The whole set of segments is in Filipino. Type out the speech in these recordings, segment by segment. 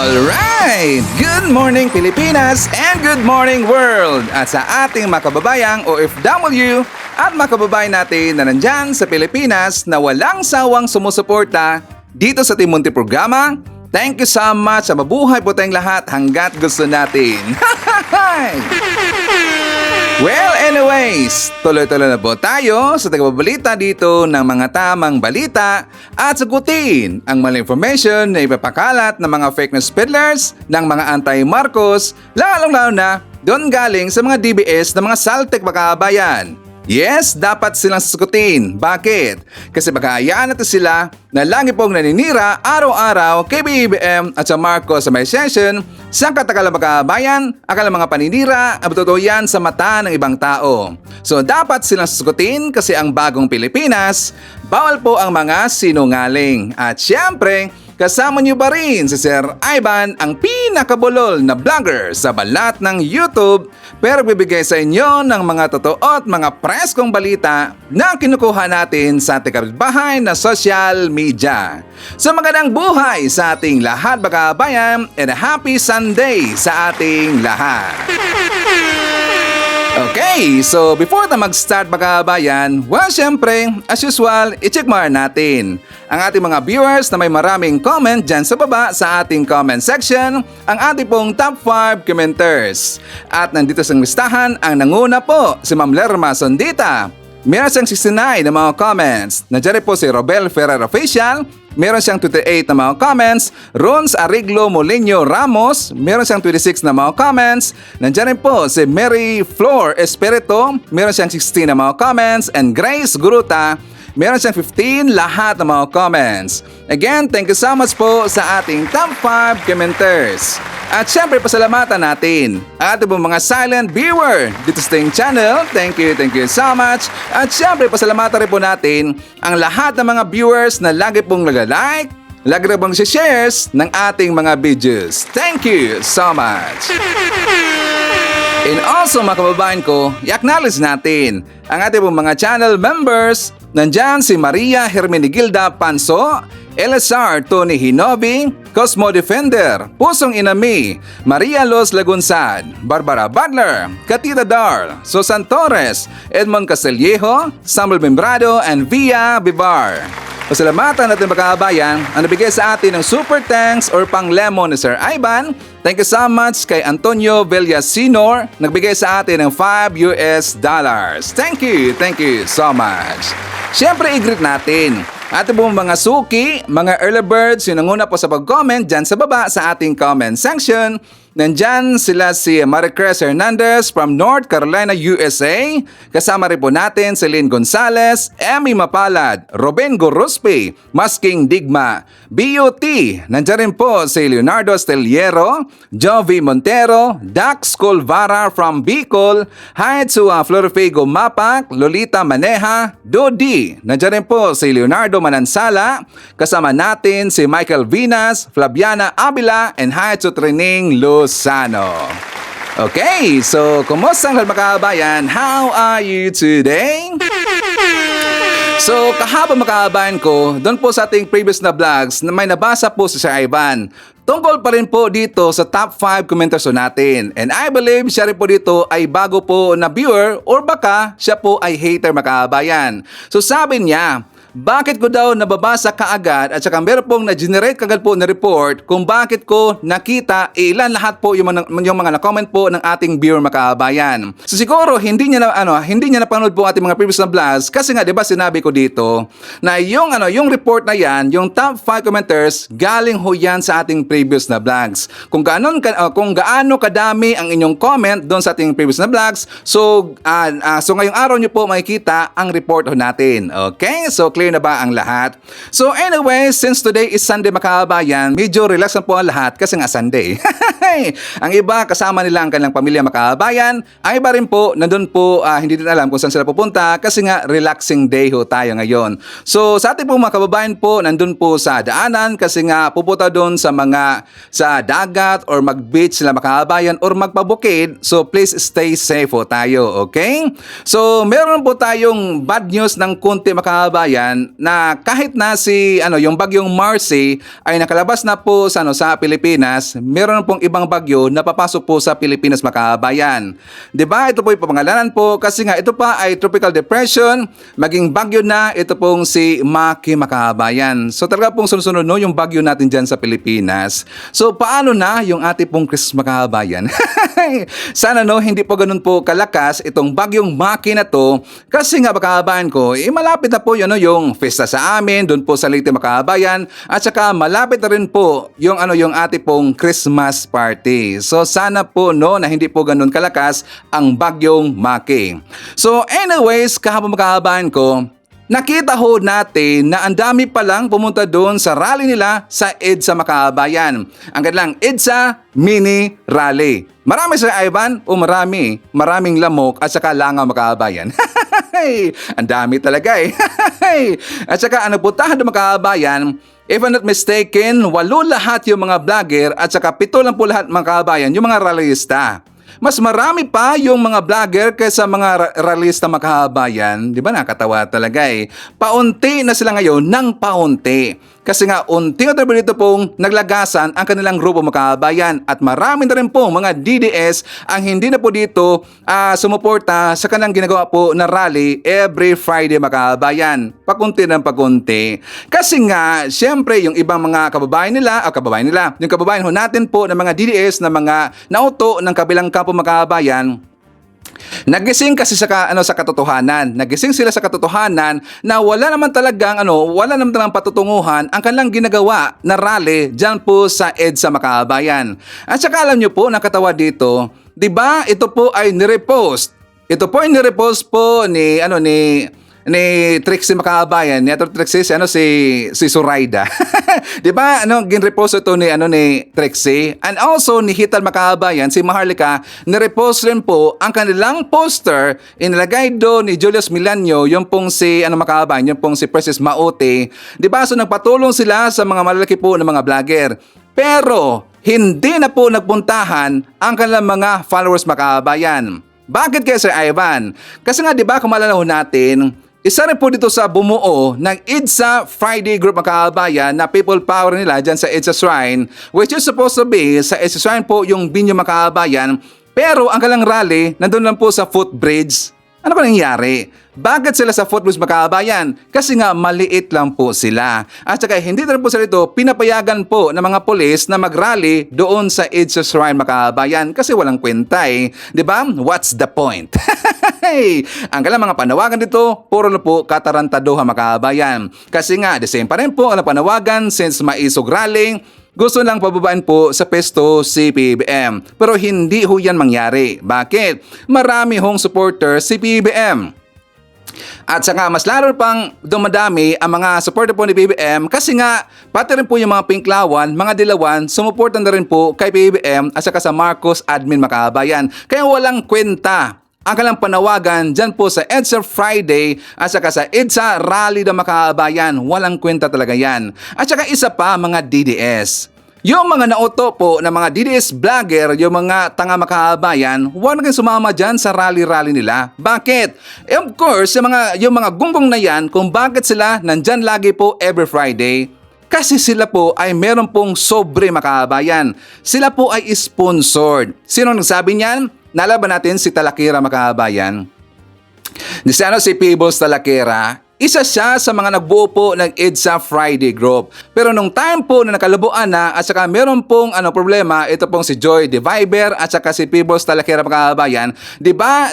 Alright! Good morning Pilipinas and good morning world! At sa ating mga kababayang OFW at mga kababayan natin na nandyan sa Pilipinas na walang sawang sumusuporta dito sa Team Munti programa, thank you so much sa mabuhay po tayong lahat hanggat gusto natin. Well, anyways, tuloy-tuloy na po tayo sa tagababalita dito ng mga tamang balita at sagutin ang maling information na ipapakalat ng mga fake news peddlers ng mga anti-Marcos, lalong-lalo na doon galing sa mga DBS ng mga saltek makabayan. Yes, dapat silang sasagutin. Bakit? Kasi baka hayaan natin sila na lagi pong naninira araw-araw kay BBM at sa Marcos sa may session sa katagalang makabayan, akala mga paninira, totoo yan sa mata ng ibang tao. So dapat silang sasagutin kasi ang bagong Pilipinas, bawal po ang mga sinungaling. At syempre, kasama niyo pa rin si Sir Ivan, ang pinakabulol na vlogger sa balat ng YouTube, pero bibigay sa inyo ng mga totoo at mga preskong balita na kinukuha natin sa ating kapitbahay na social media. So magandang buhay sa ating lahat mga kabayan and a happy Sunday sa ating lahat. Okay, so before na mag-start mga kabayan, well syempre, as usual, i-check muna natin ang ating mga viewers na may maraming comment dyan sa baba sa ating comment section, ang ating pong top 5 commenters. At nandito sa listahan, ang nanguna po si Ma'am Lerma Sondita. Meron siyang 69 na mga comments. Nandiyan po si Robel Ferrer Official. Meron siyang 28 na mga comments. Rons Ariglo Molinho Ramos. Meron siyang 26 na mga comments. Nandiyan rin po si Mary Flor Espirito. Meron siyang 16 na mga comments. And Grace Guruta. Meron siyang 15 lahat ng mga comments. Again, thank you so much po sa ating top 5 commenters. At syempre, pasalamatan natin ang ating mga silent viewer dito sa ating channel. Thank you so much. At syempre, pasalamatan rin po natin ang lahat ng mga viewers na lagi pong nag-like, lagi rin pong shares ng ating mga videos. Thank you so much. And also mga kababayan ko, i-acknowledge natin ang ating mga channel members. Nandyan si Maria Hermenegilda Panso, Elazar Tony Hinobi, Cosmo Defender, Pusong Inami, Maria Los Lagunsad, Barbara Butler, Katita Dar, Susan Torres, Edmond Castillejo, Samuel Membrado, and Via Bibar. Pasalamatan natin mga kabayan ang nabigay sa atin ng super thanks or pang lemon ni Sir Ivan. Thank you so much kay Antonio Villasinor, nagbigay sa atin ng $5. Thank you so much. Siyempre, i-greet natin ating pong mga suki, mga early birds, yung nanguna po sa pag-comment dyan sa baba sa ating comment section. Nandyan sila si Maricruz Hernandez from North Carolina, USA. Kasama rin po natin si Lynn Gonzalez, Emmy Mapalad, Robin Gorospe, Masking Digma, BOT. Nandyan rin po si Leonardo Esteliero, Jovi Montero, Dax Colvara from Bicol, hi to Florifigo Mapak, Lolita Maneja, Dodi. Nandyan rin po si Leonardo Manansala. Kasama natin si Michael Vinas, Flaviana Abila, and hi to Trining Lozano. Okay, so kumusta ang mga kabayan? How are you today? So kahapon mga kabayan ko, doon po sa ating previous na vlogs na may nabasa po si Sir Ivan. Tungkol pa rin po dito sa top 5 commenters natin. And I believe siya rin po dito ay bago po na viewer or baka siya po ay hater mga kabayan. So sabi niya, bakit ko daw nababasa kaagad at saka meron pong na-generate kagad po na report kung bakit ko nakita ilan lahat po yung mga na-comment po ng ating viewer mga kabayan. So siguro hindi niya napanood po ating mga previous na vlogs kasi nga 'di ba sinabi ko dito na yung report na yan, yung top 5 commenters galing ho yan sa ating previous na vlogs. Kung gaano kadami ang inyong comment doon sa ating previous na vlogs, so ngayong araw niyo po makikita ang report ho natin. Okay? So clear na ba ang lahat? So anyway, since today is Sunday mga kabayan, medyo relax na po ang lahat kasi nga Sunday. Ang iba kasama nila ang kanilang pamilya mga kababayan. Ang iba rin po, nandun po, hindi din alam kung saan sila pupunta kasi nga relaxing day ho tayo ngayon. So sa ating po mga kababayan po, nandun po sa daanan kasi nga pupunta doon sa dagat or mag-beach sila mga kababayan or magpabukid. So please stay safe ho tayo, okay? So meron po tayong bad news ng konti mga kababayan na kahit na yung bagyong Marcy ay nakalabas na po sa Pilipinas, meron pong ibang bagyo na papasok po sa Pilipinas mga kababayan. 'Di ba? Ito po yung pangalanan po kasi nga ito pa ay tropical depression, maging bagyo na ito pong si Maki mga kababayan. So talaga pong sunod-sunod yung bagyo natin diyan sa Pilipinas. So paano na yung ating pong Christmas mga kababayan? Sana hindi po ganun po kalakas itong bagyong Maki na to kasi nga mga kababayan ko, malapit na po yung festa sa amin doon po sa Leyte mga kababayan at saka malapit na rin po yung ating pong Christmas party. So sana po na hindi po ganun kalakas ang bagyong Maki. So anyways, kahapon mga kababayan ko, nakita ho natin na ang dami palang pumunta doon sa rally nila sa EDSA mga kababayan. Ang kanilang EDSA Mini Rally. Marami sa Ivan o maraming lamok at saka langaw mga kababayan. Ang dami talaga eh. At saka puntahan ng mga kababayan, if I'm not mistaken, 8 lahat yung mga vlogger at saka 7 lang po lahat mga kababayan yung mga rallyista. Mas marami pa yung mga vlogger kaysa mga rallyista mga kababayan. Di ba nakatawa talaga eh. Paunti na sila ngayon ng paunti. Kasi nga unti-unti dito pong naglagasan ang kanilang grupo mga kababayan at marami na rin po mga DDS ang hindi na po dito sumuporta sa kanilang ginagawa po na rally every Friday mga kababayan. Pakunti ng pakunti. Kasi nga, syempre yung ibang mga kababayan nila, yung kababayan ho natin po ng mga DDS na mga nauto ng kabilang kampo mga kababayan, nagising kasi sa katotohanan. Nagising sila sa katotohanan na wala naman talagang patutunguhan ang kanilang ginagawa na rally diyan po sa EDSA mga kababayan. At saka alam niyo po, nakatawa dito, 'di ba? Ito po ay nirepost. Ito po ay nirepost po ni Trixie mga kababayan, ni Trixie si Zoraida. 'Di ba? Ginrepost ito ni Trixie and also ni Hital mga kababayan, si Maharlika, nirepost rin po ang kanilang poster, inilagay doon ni Julius Milanio, yung pong si mga kababayan, yung pong si Precious Maute. 'Di ba? So nagpatulong sila sa mga malalaki po na mga vlogger. Pero hindi na po nagpuntahan ang kanilang mga followers mga kababayan. Bakit kaya Sir Ivan? Kasi nga 'di ba kung maalala natin, isa rin po dito sa bumuo ng EDSA Friday group mga kababayan na people power nila dyan sa EDSA Shrine, which is supposed to be sa EDSA Shrine po yung binyo mga kababayan, pero ang kalang rally nandun lang po sa footbridge. Ano ba nangyari? Bakit sila sa footbridge mga kababayan? Kasi nga maliit lang po sila. At saka hindi na rin po sila ito pinapayagan po ng mga polis na mag-rally doon sa EDSA Shrine mga kababayan kasi walang kwenta eh. 'Di ba? What's the point? Ang kailang mga panawagan dito, puro na po katarantaduhan mga kababayan. Kasi nga, the same pa rin po ang panawagan since maisog rally, gusto lang pababaan po sa pesto si PBBM. Pero hindi ho yan mangyari. Bakit? Marami hong supporter si PBBM. At saka mas lalo pang dumadami ang mga supporter po ni PBBM kasi nga pati rin po yung mga Pinklawan, mga Dilawan, sumuportan na rin po kay PBBM at saka sa Marcos admin mga kababayan. Kaya walang kwenta ang kanilang panawagan dyan po sa EDSA Friday at saka sa EDSA Rally ng mga kababayan. Walang kwenta talaga yan. At saka isa pa mga DDS. Yung mga nauto po na mga DDS vlogger, yung mga tanga makabayan, huwag naging sumama dyan sa rally-rally nila. Bakit? Of course, yung mga gunggong na yan, kung bakit sila nandyan lagi po every Friday, kasi sila po ay meron pong sobre makabayan. Sila po ay sponsored. Sino nagsabi niyan? Nalaban natin si Talakira makabayan. Si Peebles Talakira. Isa siya sa mga nagbuo po ng EDSA Friday group. Pero nung time po na nakalabuan na at saka meron pong problema, ito pong si Joy De Viber at saka si Peebles Talakera mga kababayan, di ba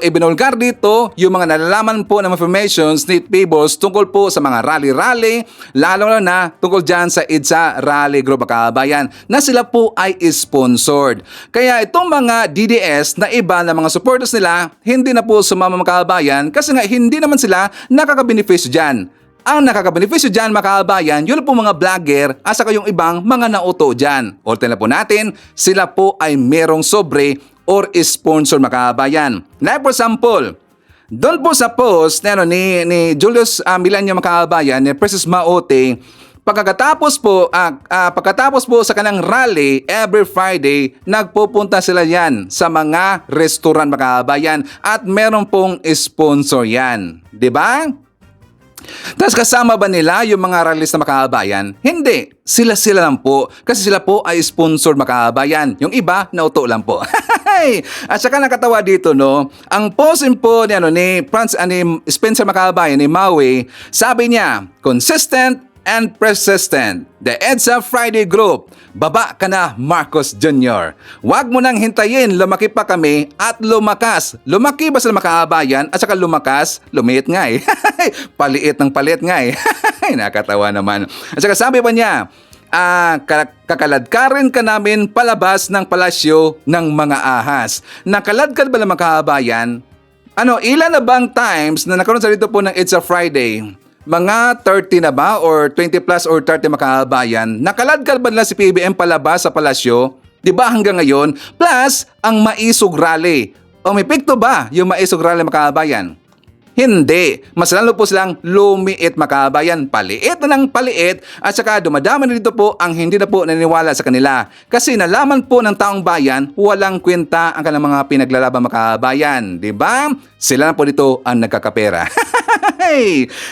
ibinulgar dito yung mga nalalaman po ng informations ni Peebles tungkol po sa mga rally-rally, lalo na tungkol dyan sa EDSA Rally Group mga kababayan na sila po ay sponsored. Kaya itong mga DDS na iba na mga supporters nila, hindi na po sumama mga kababayan kasi nga hindi naman sila nakakabenepisyo dyan. Ang nakakabenepisyo dyan mga kababayan, yun po mga vlogger at saka yung ibang mga nauto dyan. Ulitin na po natin, sila po ay merong sobre or sponsor mga kababayan. Like for example, doon po sa post ni Julius Milanyo mga kababayan, ni Precious Maote, pagkatapos po sa kanang rally every Friday, nagpupunta sila yan sa mga restaurant mga kababayan at meron pong sponsor yan. Diba? Tapos kasama ba nila yung mga rallies na makabayan? Hindi. Sila lang po. Kasi sila po ay sponsor makabayan. Yung iba, nauto lang po. At saka nakatawa dito, no? Ang posting po ni Spencer Makabayan, ni Maui, sabi niya, consistent and persistent. The EDSA Friday Group. Baba ka na, Marcos Jr. Huwag mo nang hintayin, lumaki pa kami at lumakas. Lumaki ba sila makabayan at saka lumakas? Lumiit nga eh. Paliit ng palit nga eh. Nakatawa naman. At saka sabi pa niya, kakaladkarin ka namin palabas ng palasyo ng mga ahas. Nakaladkad ba na makabayan? Ilan na bang times na nakaroon sa dito po ng EDSA Friday? Mga 30 na ba or 20 plus or 30 makabayan? Nakaladkad ba nila si PBM palabas sa palasyo? Diba hanggang ngayon? Plus, ang Maisog Rally. O may pikto ba yung Maisog Rally makabayan? Hindi. Mas lalo po silang lumiit makabayan. Paliit na ng paliit at saka dumadami na dito po ang hindi na po naniniwala sa kanila. Kasi nalaman po ng taong bayan, walang kwenta ang kanilang mga pinaglalaban makabayan. Diba? Sila na po dito ang nagkakapera.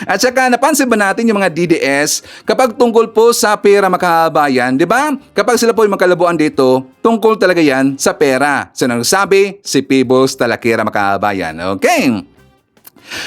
At saka napansin ba natin yung mga DDS kapag tungkol po sa pera makabayan, di ba? Kapag sila po yung magkalabuan dito, tungkol talaga yan sa pera. So nagsabi, si Pibos Talakira makabayan. Okay.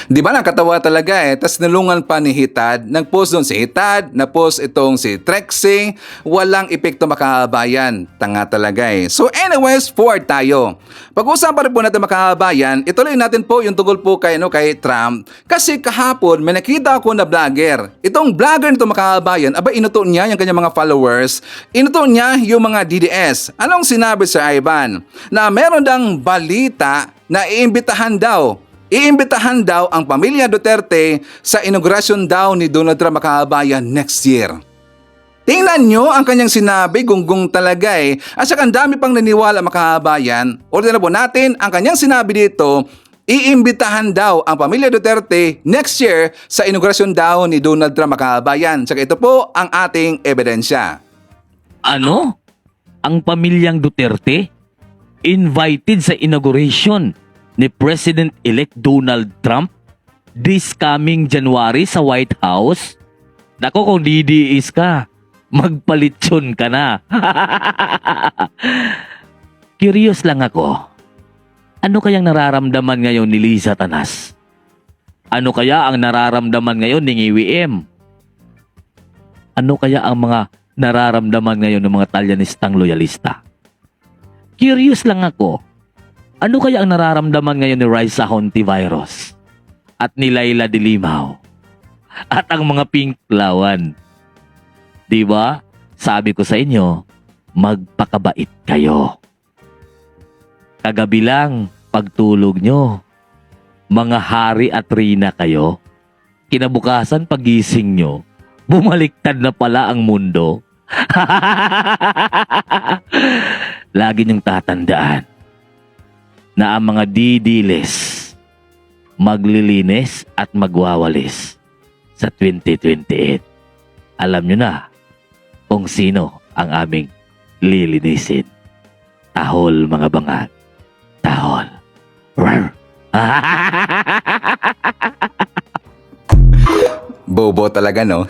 Di ba nakatawa talaga eh. Tas nalungan pa ni Hitad. Nag-post doon si Hitad. Na-post itong si Trexie. Walang epekto makabayan. Tanga talaga eh. So anyways, forward tayo. Pag-usapan rin po natin makabayan, ituloy natin po yung tungkol po kay Trump. Kasi kahapon may nakita ako na vlogger. Itong vlogger nito makabayan, aba inuto niya yung kanyang mga followers. Inuto niya yung mga DDS. Anong sinabi Sir Ivan? Na meron dang balita na iimbitahan daw ang pamilya Duterte sa inaugurasyon daw ni Donald Trump makabayan next year. Tingnan nyo ang kanyang sinabi, gunggong talaga eh. At saka ang dami pang naniwala makabayan. Ulitin na po natin, ang kanyang sinabi dito, iimbitahan daw ang pamilya Duterte next year sa inaugurasyon daw ni Donald Trump makabayan. Saka ito po ang ating ebidensya. Ano? Ang pamilyang Duterte invited sa inauguration ni President-elect Donald Trump this coming January sa White House? Nako, kung DDS ka, magpalitsyon ka na. Curious lang ako. Ano kayang nararamdaman ngayon ni Liza Tanas? Ano kaya ang nararamdaman ngayon ni Ngiwi M? Ano kaya ang mga nararamdaman ngayon ng mga Talyanistang loyalista? Curious lang ako. Ano kaya ang nararamdaman ngayon ni Raisa Hontivirus at ni Laila de Limao at ang mga Pinklawan? Diba? Sabi ko sa inyo, magpakabait kayo. Kagabi lang, pagtulog nyo, mga hari at rina kayo. Kinabukasan pagising nyo, bumaliktad na pala ang mundo. Lagi niyong tatandaan na ang mga didiles maglilinis at magwawalis sa 2028. Alam nyo na kung sino ang aming lilinisin. Tahol mga bangag. Tahol. Bobo talaga, no?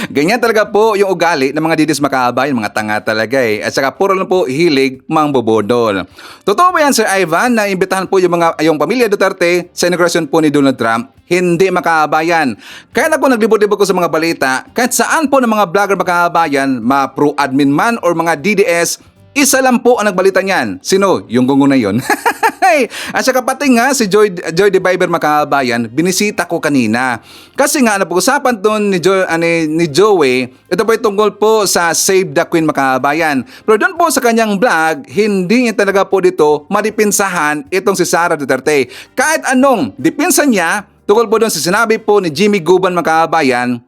Ganyan talaga po yung ugali ng mga didis makabayan, mga tanga talaga eh. At saka puro lang po hilig mangbobodol. Totoo ba yan Sir Ivan na imbitahan po yung pamilya Duterte sa inaugurasyon po ni Donald Trump? Hindi makabayan. Kaya ako naglibot-libot ko sa mga balita, kahit saan po ng mga vlogger makabayan, ma-pro-admin man or mga DDS, isa lang po ang nagbalita niyan. Sino? Yung gungo na yun. At saka pati nga si Joy de Viber makabayan, binisita ko kanina. Kasi nga napag-usapan doon ni Joey, ito po ay tungkol po sa Save the Queen makabayan. Pero doon po sa kanyang vlog, hindi niya talaga po dito madipinsahan itong si Sara Duterte. Kahit anong dipinsa niya, Tukol po doon sa sinabi po ni Jimmy Guban mga kababayan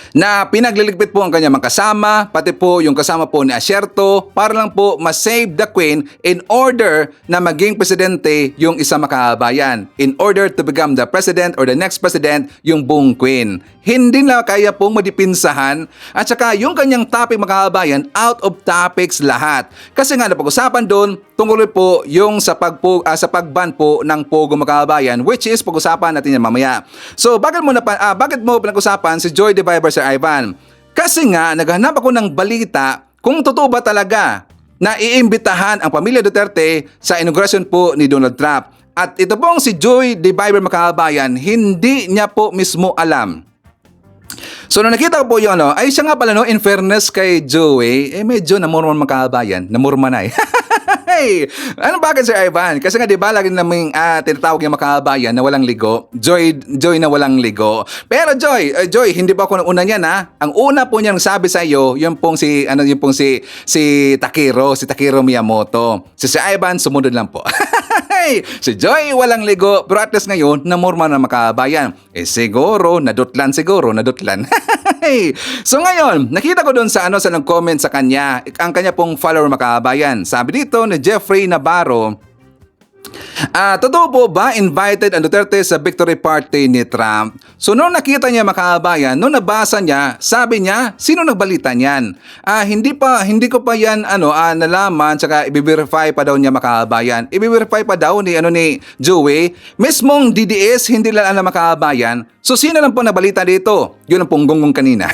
na pinagliligpit po ang kanyang mga kasama, pati po yung kasama po ni Asierto para lang po ma-save the Queen in order na maging presidente yung isang makabayan. In order to become the president or the next president yung buong Queen. Hindi na kaya pong madipinsahan at saka yung kanyang topic makabayan out of topics lahat. Kasi nga napag-usapan doon tungkol po yung sa pagban po ng Pogo makabayan, which is pag-usapan natin yan mamaya. So bakit mo pinag-usapan si Joy De Viber, Sir Ivan? Kasi nga naghanap ako ng balita kung totoo ba talaga na iimbitahan ang pamilya Duterte sa inauguration po ni Donald Trump. At ito pong si Joy De Viber makabayan, hindi niya po mismo alam. So nung nakita ko po yun, ay siya nga pala in fairness kay Joey, medyo namurman makabayan, namurman na Hey! Ano bakit Sir Ivan? Kasi nga 'di ba lagi naming tinatawag yung makabayan na walang ligo. Joy na walang ligo. Pero Joy, hindi ba ako nang una niyan Ang una po niyang sabi sa iyo, yung pong si Takiro Miyamoto. Si Sir Ivan sumunod lang po. Si Joy walang ligo, pero at least ngayon namurma na makabayan. Siguro nadutlan. So ngayon, nakita ko doon sa sa nag-comment sa kanya, ang kanya pong follower makabayan. Sabi dito ni Jeffrey Navarro, totoo po ba invited ang Duterte sa victory party ni Trump? So nung nakita niya makabayan, nung nabasa niya, sabi niya, sino nagbalita niyan? Hindi ko pa yan nalaman, tsaka i-verify pa daw niya makabayan. I-verify pa daw ni Joey, mismong DDS hindi lang alam makabayan. So sino lang po nabalita dito? Yun ang pong gonggong kanina.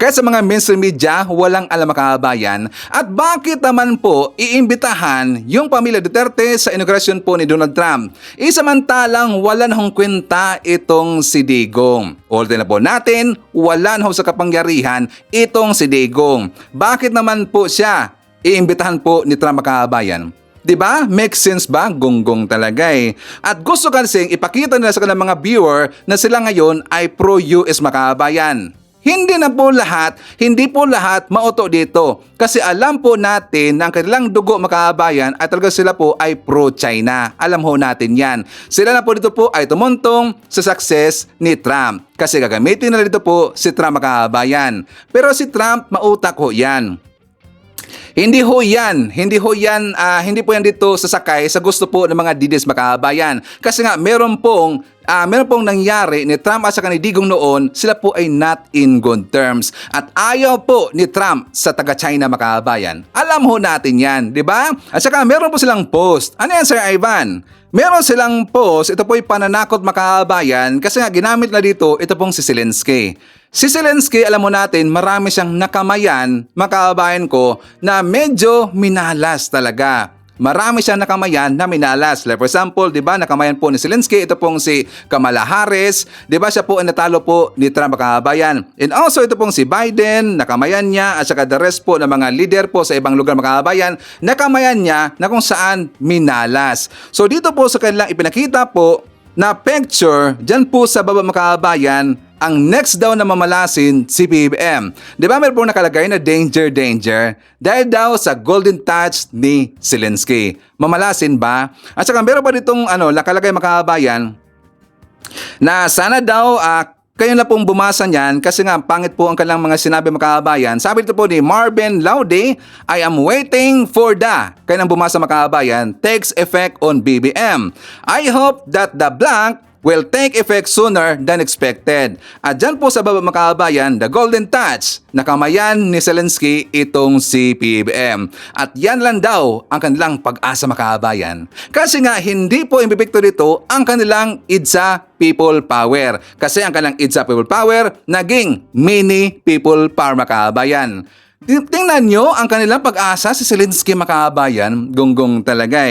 Kaya sa mga mainstream media, walang alam makabayan. At bakit naman po iimbitahan yung pamilya Duterte sa inauguration po ni Donald Trump? Samantalang wala na hong kwenta itong si Digong. Ulitin na po natin, wala na hong sa kapangyarihan itong si Digong. Bakit naman po siya iimbitahan po ni Trump makabayan? Diba? Makes sense ba? Gonggong talaga At gusto kasing ipakita nila sa kanilang mga viewer na sila ngayon ay pro-US makabayan. Hindi po lahat mauto dito. Kasi alam po natin na ang kanilang dugo makabayan ay talaga sila po ay pro-China. Alam ho natin yan. Sila na po dito po ay tumuntong sa success ni Trump. Kasi gagamitin na dito po si Trump makabayan. Pero si Trump mautak ho yan. Hindi po yan dito sasakay sa gusto po ng mga DDS makabayan. Kasi nga meron pong nangyari ni Trump at saka ni Digong noon, sila po ay not in good terms. At ayaw po ni Trump sa taga-China makabayan. Alam ho natin yan, di ba? At saka meron po silang post. Ano yan Sir Ivan? Meron silang post, ito po ay pananakot makabayan kasi nga ginamit na dito, ito pong si Zelensky. Si Zelensky, alam mo natin, marami siyang nakamayan, makabayan ko, na medyo minalas talaga. Marami siyang nakamayan na minalas. Like for example, di ba, nakamayan po ni Zelensky, ito pong si Kamala Harris, di ba siya po ay natalo po ni Trump makabayan. And also ito pong si Biden, nakamayan niya, at saka the rest po ng mga leader po sa ibang lugar makabayan, nakamayan niya na kung saan minalas. So dito po sa kanilang ipinakita po na picture, dyan po sa baba makabayan, ang next daw na mamalasin si PBM. Di ba meron pong nakalagay na danger dahil daw sa golden touch ni Zelensky. Mamalasin ba? At saka meron pa ditong nakalagay makabayan na sana daw kayo na pong bumasa niyan kasi nga pangit po ang kanilang mga sinabi makabayan. Sabi dito po ni Marvin Laude, I am waiting for the, kayo nang bumasa makabayan, takes effect on BBM. I hope that the blank will take effect sooner than expected. At dyan po sa baba makabayan, the golden touch, nakamayan ni Zelensky itong si PBM. At yan lang daw ang kanilang pag-asa makabayan. Kasi nga hindi po imbibikto dito ang kanilang IDSA People Power. Kasi ang kanilang IDSA People Power naging mini People Power makabayan. Tingnan nyo ang kanilang pag-asa si Zelensky makabayan, gonggong talaga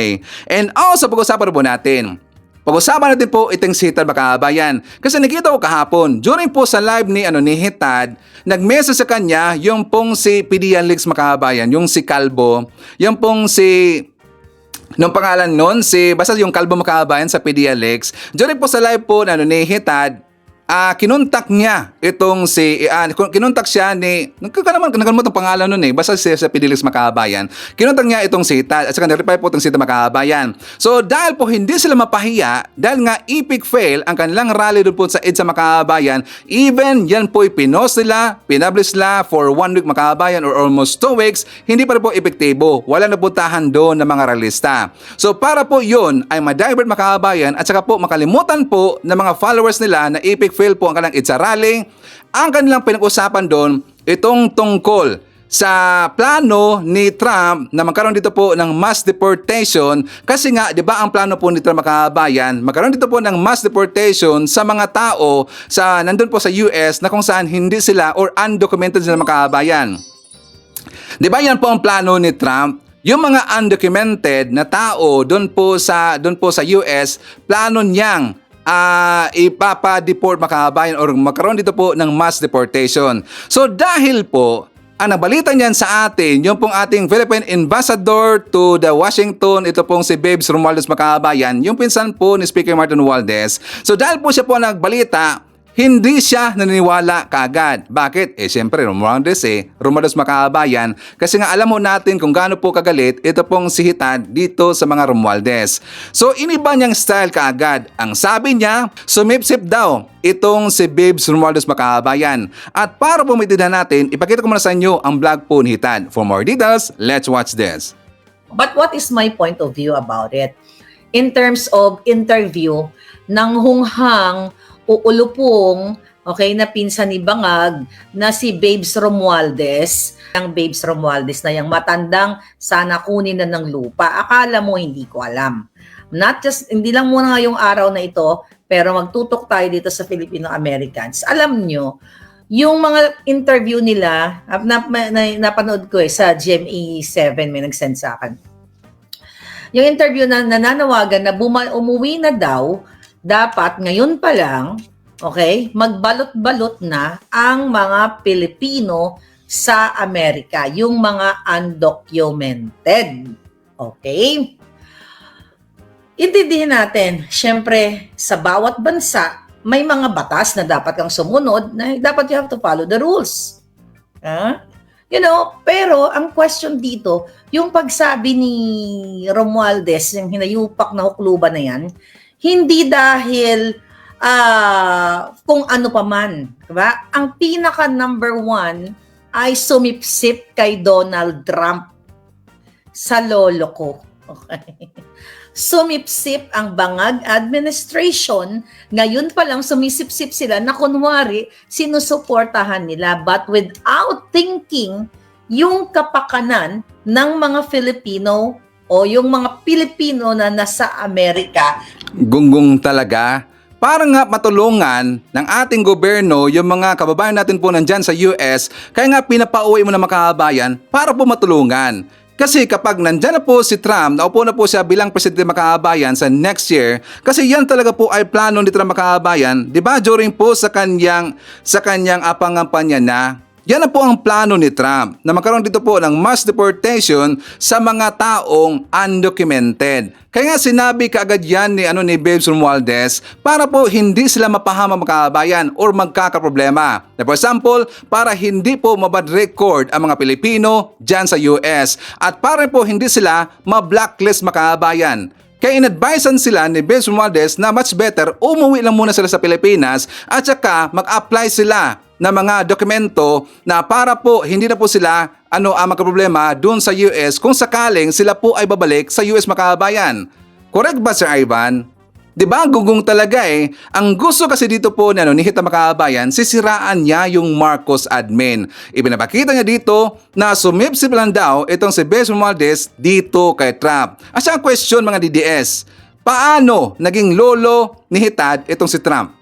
And also pag-usapan po natin, pag-usapan natin po itong si Hitad makabayan. Kasi nakita ko kahapon, during po sa live ni Hitad, nag-message sa kanya yung pong si Pedialix makabayan, yung si Kalbo, yung pong si nung pangalan nun, basta yung Kalbo makabayan sa Pedialix. During po sa live po ni Hitad, kinontak niya itong kinontak siya ni nagkalimutan ang pangalan nun basta sa Pinilis Makabayan. Kinontak niya itong si Hitad at saka nag-reply po itong si Hitad Makabayan. So dahil po hindi sila mapahiya, dahil nga epic fail ang kanilang rally doon po sa EDSA Makabayan, even yan po'y pinost nila, pinablish nila for 1 week Makabayan or almost 2 weeks, hindi pa rin po epektibo. Wala napuntahan doon ng mga ralista. So para po yun ay ma-divert Makabayan at saka po makalimutan po ng mga followers nila na epic fail po ang kanilang EDSA rally. Ang kanilang pinag-usapan doon, itong tungkol sa plano ni Trump na magkaroon dito po ng mass deportation kasi nga 'di ba ang plano po ni Trump Makabayan, magkaroon dito po ng mass deportation sa mga tao sa nandun po sa US na kung saan hindi sila or undocumented sila Makabayan. 'Di ba yan po ang plano ni Trump? Yung mga undocumented na tao doon po sa US, plano niyang ipapa-deport Makabayan or magkaroon dito po ng mass deportation. So dahil po ang nabalita niyan sa atin, yung pong ating Philippine Ambassador to the Washington, ito pong si Babes Romualdez Makabayan, yung pinsan po ni Speaker Martin Romualdez. So dahil po siya po nagbalita, hindi siya naniniwala kaagad. Bakit? Siyempre, Romualdez Makabayan. Kasi nga alam mo natin kung gaano po kagalit ito pong si Hitad dito sa mga Romualdez. So, iniba niyang style kaagad. Ang sabi niya, sumipsip daw itong si Babes Romualdez Makabayan. At para po maintindihan natin, ipakita ko muna sa inyo ang vlog po ni Hitad. For more details, let's watch this. But what is my point of view about it? In terms of interview ng hunghang uulupong, okay, na pinsan ni Bangag na si Babes Romualdez. Ang Babes Romualdez na yung matandang sana kunin na ng lupa. Akala mo hindi ko alam. Hindi lang muna ngayong araw na ito, pero magtutok tayo dito sa Filipino Americans. Alam nyo, yung mga interview nila, napanood ko sa GMA7, may nag-send sa akin. Yung interview na nananawagan na umuwi na daw, dapat ngayon pa lang, okay, magbalot-balot na ang mga Pilipino sa Amerika, yung mga undocumented. Okay? Intindihin natin, syempre, sa bawat bansa, may mga batas na dapat kang sumunod na dapat you have to follow the rules. You know, pero ang question dito, yung pagsabi ni Romualdez, yung hinayupak na hukluban na yan, hindi dahil kung ano pa man. Diba? Ang pinaka number 1 ay sumipsip kay Donald Trump sa lolo ko. Okay. Sumipsip ang Bangag administration. Ngayon pa lang sumisipsip sila na kunwari sinusuportahan nila but without thinking yung kapakanan ng mga Filipino o yung mga Pilipino na nasa Amerika. Gunggong talaga. Para nga matulungan ng ating gobyerno yung mga kababayan natin po nandyan sa US, kaya nga pinapauwi mo na Makabayan para po matulungan. Kasi kapag nandyan na po si Trump, naupo na po siya bilang presidente Makabayan sa next year, kasi yan talaga po ay plano ni Trump Makabayan, di ba, during po sa kanyang pangampanya na, yan na po ang plano ni Trump na magkaroon dito po ng mass deportation sa mga taong undocumented. Kaya nga sinabi kaagad yan ni Babes Romualdez para po hindi sila mapahama Makabayan or magkakaproblema. For example, para hindi po mabad record ang mga Pilipino dyan sa US at para po hindi sila ma-blacklist Makabayan. Kaya in-advisean sila ni Babes Romualdez na much better umuwi lang muna sila sa Pilipinas at saka mag-apply sila na mga dokumento na para po hindi na po sila magkaproblema dun sa US kung sakaling sila po ay babalik sa US Makabayan. Correct ba, Sir Ivan? Diba, gugong talaga Ang gusto kasi dito po ni Hitad Makabayan, sisiraan niya yung Marcos admin. Ibinapakita niya dito na sumipsip lang daw itong si Babes Romualdez dito kay Trump. At siya ang question mga DDS, paano naging lolo ni Hitad itong si Trump?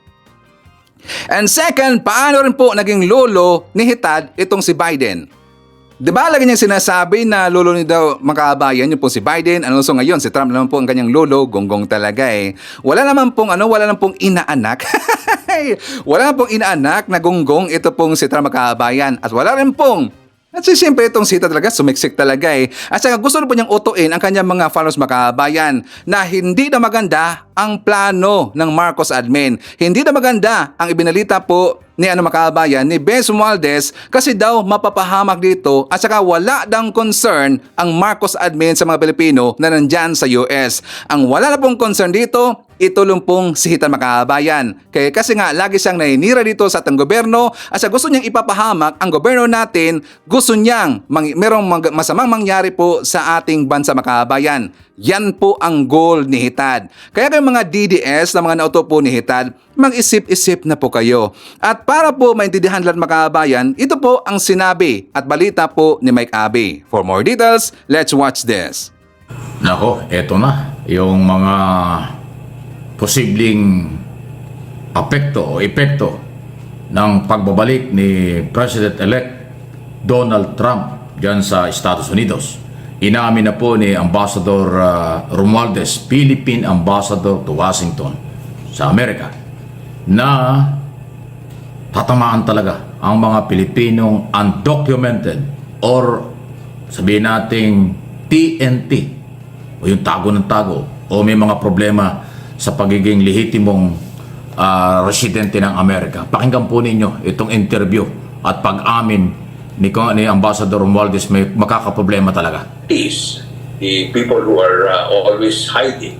And second, paano rin po naging lolo ni Hitad itong si Biden? Diba lagi niyang sinasabi na lolo ni daw Makabayan yung po si Biden, so ngayon si Trump naman po ang kanyang lolo, gonggong talaga Wala naman pong inaanak. Wala naman pong inaanak na gonggong ito pong si Trump Makabayan at wala rin pong At siyempre itong sita talaga, sumiksik talaga eh. At saka gusto na po niyang utuin ang kanyang mga followers makabayan na hindi na maganda ang plano ng Marcos admin. Hindi na maganda ang ibinalita po ni makabayan ni Bes Romualdez kasi daw mapapahamak dito at saka wala daw concern ang Marcos admin sa mga Pilipino na nandyan sa US. Ang wala na pong concern dito, itulong pong si Hitan Makabayan. Kaya kasi nga lagi siyang naninira dito sa ating gobyerno at sa gusto niyang ipapahamak ang gobyerno natin, gusto niyang merong masamang mangyari po sa ating bansa Makabayan. Yan po ang goal ni Hitad. Kaya kayong mga DDS na mga nauto po ni Hitad, mag-isip-isip na po kayo. At para po maintindihan lahat Makabayan, ito po ang sinabi at balita po ni Mike Abe. For more details, let's watch this. Nako, eto na yung mga posibleng apekto o epekto ng pagbabalik ni President-elect Donald Trump dyan sa Estados Unidos. Inamin na po ni Ambassador Romualdez, Philippine Ambassador to Washington sa Amerika, na tatamaan talaga ang mga Pilipinong undocumented or sabihin nating TNT o yung tago ng tago o may mga problema sa pagiging lehitimong residente ng Amerika. Pakinggan po ninyo itong interview at pag-amin ni Ambassador Romualdez, may makakaproblema talaga. Peace, the people who are always hiding,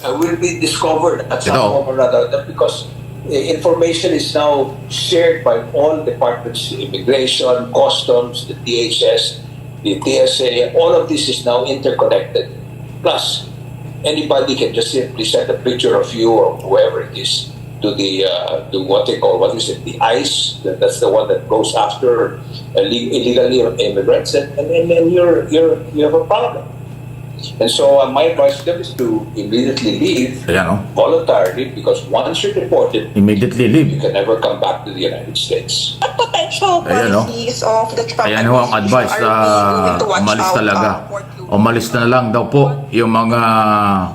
will be discovered at some Ito. point or another because information is now shared by all departments, immigration, customs, the DHS, the TSA, all of this is now interconnected. Plus, anybody can just simply send a picture of you or whoever it is to the to what they call, what is it, the ICE. That's the one that goes after illegally immigrants, and then you have a problem. And so my advice to them is to immediately leave Ayan o, voluntarily, because once you're deported, immediately you leave. can never come back to the United States. What potential Ayan, no? policies of the Trump Ayan ho ang advice administration are we going to watch umalis out talaga. for? Umalis na lang daw po yung mga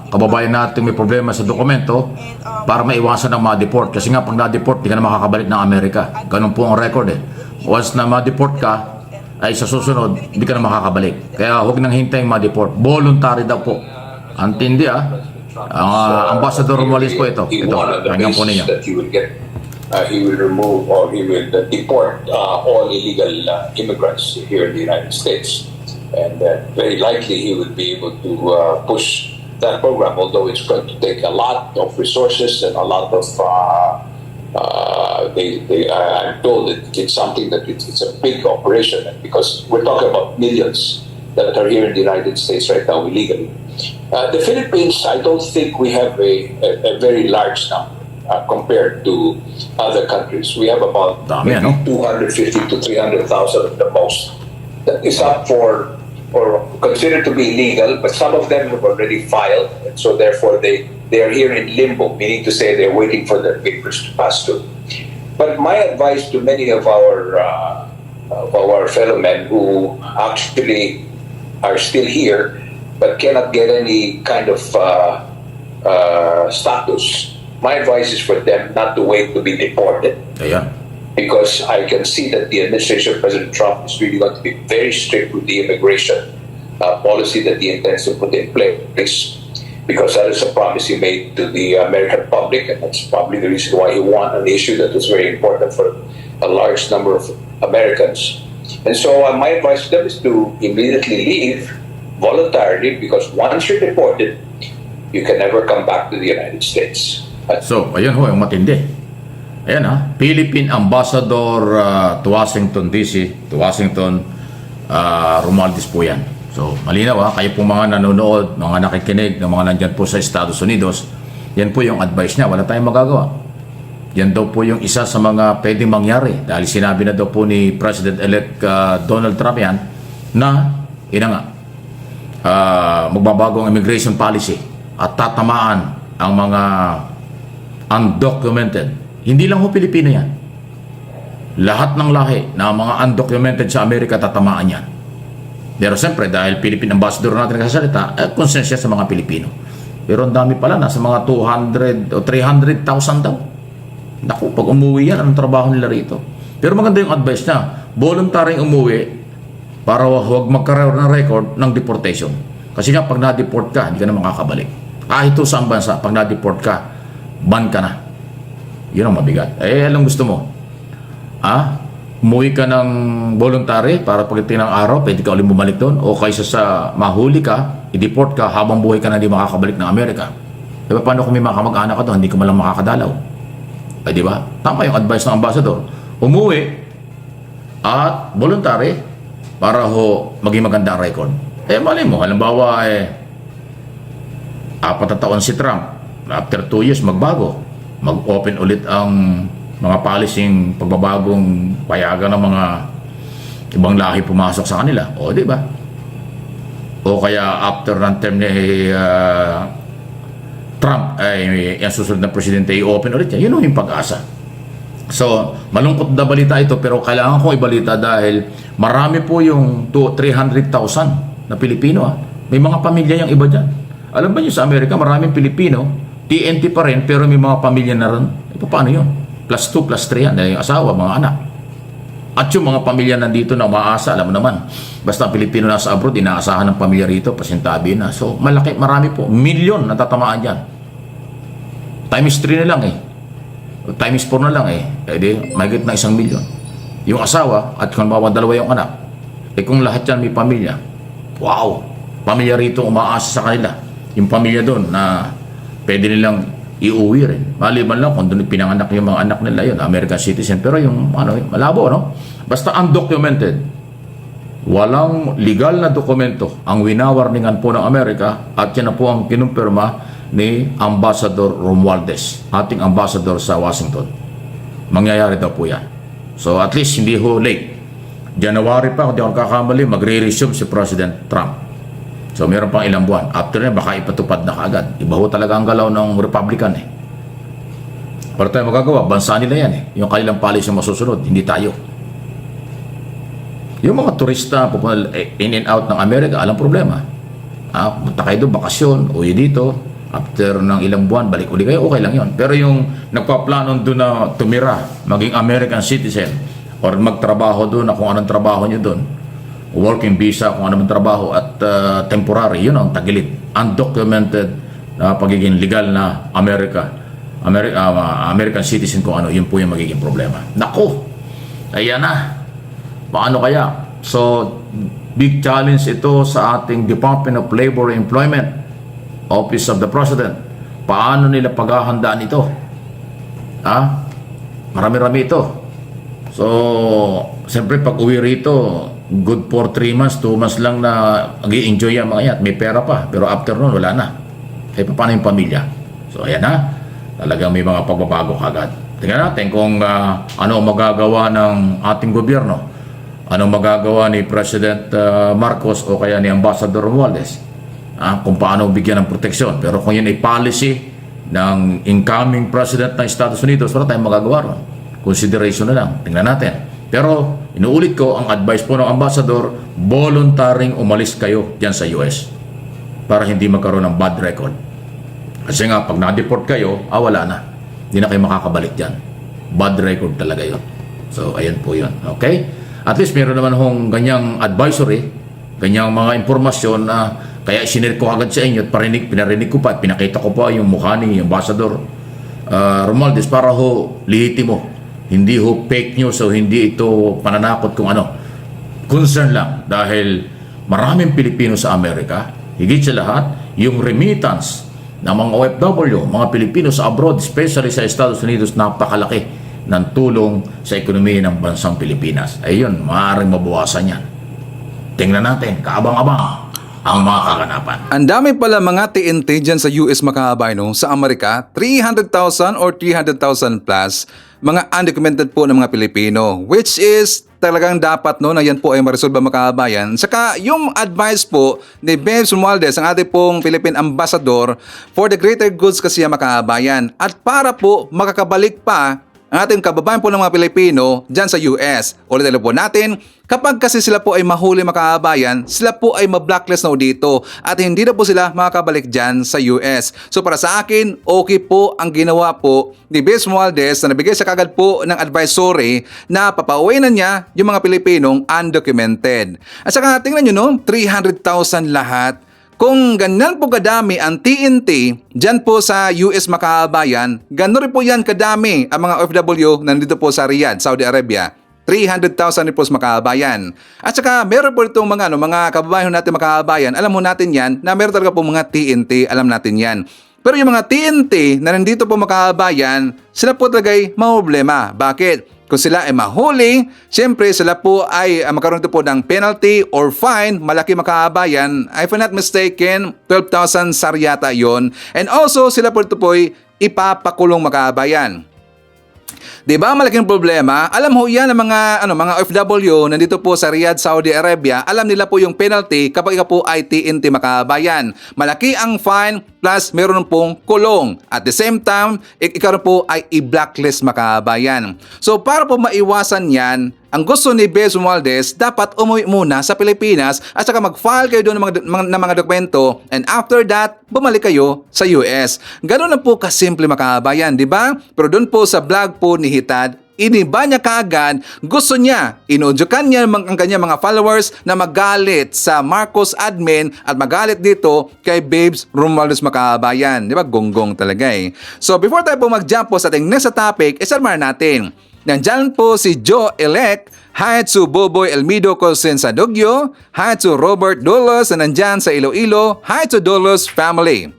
kababayan natin may problema sa dokumento para maiwasan ng ma-deport. Kasi nga pag na-deport, di ka na makakabalik ng Amerika. Ganun po ang record eh. Once na ma-deport ka, ay sa susunod, hindi ka na makakabalik. Kaya huwag nang hintayin ma-deport. Voluntary daw po. Antindi Ang Ambassador Romualdez po ito. He Ito, won on the hanggang po basis ninyo. that he will remove or he will deport all illegal immigrants here in the United States. And very likely he will be able to push that program, although it's going to take a lot of resources and a lot of I'm told that it's something that it's a big operation, because we're talking about millions that are here in the United States right now illegally. The Philippines, I don't think we have a very large number compared to other countries. We have about Dami, maybe ano? 250 to 300,000 at the most. That is up for or considered to be illegal, but some of them have already filed, and so therefore they are here in limbo, meaning to say they're waiting for their papers to pass through. But my advice to many of our fellow men who actually are still here but cannot get any kind of status, my advice is for them not to wait to be deported. Ayan. Because I can see that the administration of President Trump is really going to be very strict with the immigration policy that he intends to put in place, because that is a promise he made to the American public, and that's probably the reason why he won an issue that was very important for a large number of Americans. And so my advice to them is to immediately leave voluntarily, because once you're deported, you can never come back to the United States. So, ayun ho, yung matindi. Ayan Philippine Ambassador to Washington DC, to Washington, Romualdez po yan. So, malinaw kayo po mga nanonood, mga nakikinig, ng mga nandyan po sa Estados Unidos, yan po yung advice niya, wala tayong magagawa. Yan daw po yung isa sa mga pwedeng mangyari, dahil sinabi na daw po ni President-elect Donald Trump yan, na, magbabago ang immigration policy at tatamaan ang mga undocumented. Hindi lang ho Pilipino yan. Lahat ng lahi na mga undocumented sa Amerika tatamaan yan. Pero siyempre, dahil Philippine Ambassador natin nagsasalita, konsensya sa mga Pilipino. Pero ang dami pala, nasa mga 200 o 300,000 daw. Naku, pag umuwi yan, anong trabaho nila rito? Pero maganda yung advice niya. Voluntaryong umuwi para huwag magkaroon ng record ng deportation. Kasi nga, pag na-deport ka, hindi ka na makakabalik. Kahit ito sa bansa, pag na-deport ka, ban ka na. Yun ang mabigat. Anong gusto mo? Umuwi ka ng voluntary para pagdating ng araw, pwede ka ulit bumalik doon? O kaysa sa mahuli ka, i-deport ka, habang buhay ka na hindi makakabalik ng Amerika? Diba, paano kung may mga kamag-anak ka doon, hindi ka malang makakadalaw? Di ba? Tama yung advice ng ambassador. Umuwi at voluntary para maging maganda ang record. Mali mo, halimbawa 4 na taon si Trump, after 2 years magbago, mag-open ulit ang mga policing pagbabagong payagan ng mga ibang lahi pumasok sa kanila. Di ba? O kaya after ng term ni Trump, yung susunod na presidente, i-open ulit yan. Yun yung pag-asa. So, malungkot na balita ito, pero kailangan kong ibalita dahil marami po yung 300,000 na Pilipino. May mga pamilya yung iba dyan. Alam ba nyo sa Amerika, maraming Pilipino, TNT pa rin, pero may mga pamilya na rin. Paano yun? Plus 2, plus 3 yan, yung asawa, mga anak. At yung mga pamilya nandito na umaasa, alam mo naman, basta ang Pilipino nasa abroad, inaasahan ng pamilya rito, pasintabi na. So, marami po. Milyon natatamaan dyan. Times 3 na lang Times 4 na lang di, mahigit na 1 milyon. Yung asawa, at kung dalawa yung anak, kung lahat yan may pamilya, wow! Pamilya rito umaasa sa kanila. Yung pamilya doon na pwede nilang iuwi rin. Maliban lang kung doon pinanganak yung mga anak nila, yun, American citizen. Pero yung, malabo, no? Basta undocumented, walang legal na dokumento ang winawarningan po ng Amerika at yan na po ang kinumpirma ni Ambassador Romualdez, ating ambassador sa Washington. Mangyayari daw po yan. So at least hindi late. January pa, kung di ako kakamali, magre-resume si President Trump. So meron pang ilang buwan. After na, baka ipatupad na kaagad. Iba talaga ang galaw ng Republican Pero tayo magagawa, bansa nila yan Yung kanilang policy masusunod, hindi tayo. Yung mga turista pupunta in and out ng Amerika, alam problema. Punta kayo doon, bakasyon, uwi dito. After ng ilang buwan, balik uli kayo, okay lang yon. Pero yung nagpaplano doon na tumira, maging American citizen, or magtrabaho doon na kung anong trabaho nyo doon, working visa, kung anong trabaho, at temporary, yun ang tagilid. Undocumented na pagiging legal na American citizen, kung ano, yun po yung magiging problema. Naku! Ayan na! Paano kaya? So, big challenge ito sa ating Department of Labor and Employment, Office of the President. Paano nila paghahandaan ito? Marami-rami ito. So, siyempre pag uwi rito, good for 3 months, 2 months lang na mag-i-enjoy ang mga yan. May pera pa, pero after nun, wala na. Paano yung pamilya? So, ayan na. Talagang may mga pagbabago kagad. Tingnan natin kung ano magagawa ng ating gobyerno. Ano magagawa ni President Marcos o kaya ni Ambassador Romualdez. Kung paano bigyan ng proteksyon. Pero kung yun ay policy ng incoming President ng Estados Unidos, wala tayong magagawa ron. Consideration na lang. Tingnan natin. Pero, inuulit ko, ang advice po ng Ambassador, voluntaring umalis kayo dyan sa US para hindi magkaroon ng bad record. Kasi nga, pag na-deport kayo, wala na. Hindi na kayo makakabalik dyan. Bad record talaga yun. So, ayan po yun. Okay? At least, meron naman hong ganyang advisory, ganyang mga informasyon na kaya isinir ko agad sa inyo at pinarinig ko pa at pinakita ko pa yung mukha ni Ambassador Romualdez para lihitimo. Hindi fake news o hindi ito pananakot kung ano. Concern lang dahil maraming Pilipino sa Amerika, higit sa lahat, yung remittance ng mga OFW, mga Pilipino sa abroad, especially sa Estados Unidos, napakalaki ng tulong sa ekonomiya ng bansang Pilipinas. Ayun, maaaring mabawasan yan. Tingnan natin, kaabang-abang ang mga kaganapan. Ang dami pala mga TNT dyan sa US makakabay sa Amerika, 300,000 or 300,000 plus mga undocumented po ng mga Pilipino, which is talagang dapat na yan po ay maresolba makakabayan. Saka yung advice po ni Babes Romualdez, ang ating pong Philippine Ambassador, for the greater goods kasi yan makakabayan. At para po makakabalik pa ang ating kababayan po ng mga Pilipino dyan sa US. Ulitin po natin, kapag kasi sila po ay mahuli mga kababayan, sila po ay ma-blacklist na dito at hindi na po sila makakabalik dyan sa US. So para sa akin, okay po ang ginawa po ni Babe Romualdez na nabigay siya kagad po ng advisory na papauwi na niya yung mga Pilipinong undocumented. At saka tingnan nyo no, 300,000 lahat. Kung ganyan po kadami ang TNT dyan po sa US makabayan, gano'n rin po yan kadami ang mga OFW nandito po sa Riyadh, Saudi Arabia. 300,000 rin po sa makabayan. At saka meron po itong mga kababayan natin makabayan, alam mo natin yan na meron talaga po mga TNT, alam natin yan. Pero yung mga TNT na nandito po makabayan, sila po talaga problema. Bakit? Kung sila ay mahuli, siyempre sila po ay magkaroon ito po ng penalty or fine, malaki makabayan. If I'm not mistaken, 12,000 saryata yon. And also sila po ito po ay ipapakulong makabayan. Diba malaking problema? Alam ho yan ng mga OFW nandito po sa Riyadh, Saudi Arabia, alam nila po yung penalty kapag ikaw po ay TNT makabayan. Malaki ang fine plus meron pong kulong. At the same time, ikaw po ay i-blacklist makabayan. So para po maiwasan yan, ang gusto ni Babe Romualdez, dapat umuwi muna sa Pilipinas at saka mag-file kayo doon ng mga dokumento and after that, bumalik kayo sa US. Ganun na po kasimple makabayan, di ba? Pero doon po sa vlog po ni Hitad, iniba niya kaagad, gusto niya, inudyukan niya ang kanyang mga followers na magalit sa Marcos admin at magalit dito kay Babe Romualdez makabayan. Di ba? Gonggong talaga eh. So before tayo po mag-jump po sa ating next topic, isarmar natin. Nandyan po si Joe Elec, hi to Boboy Elmido Colsen sa Dugyo, hi to Robert Dolos na nandyan sa Iloilo, hi to Dolos family.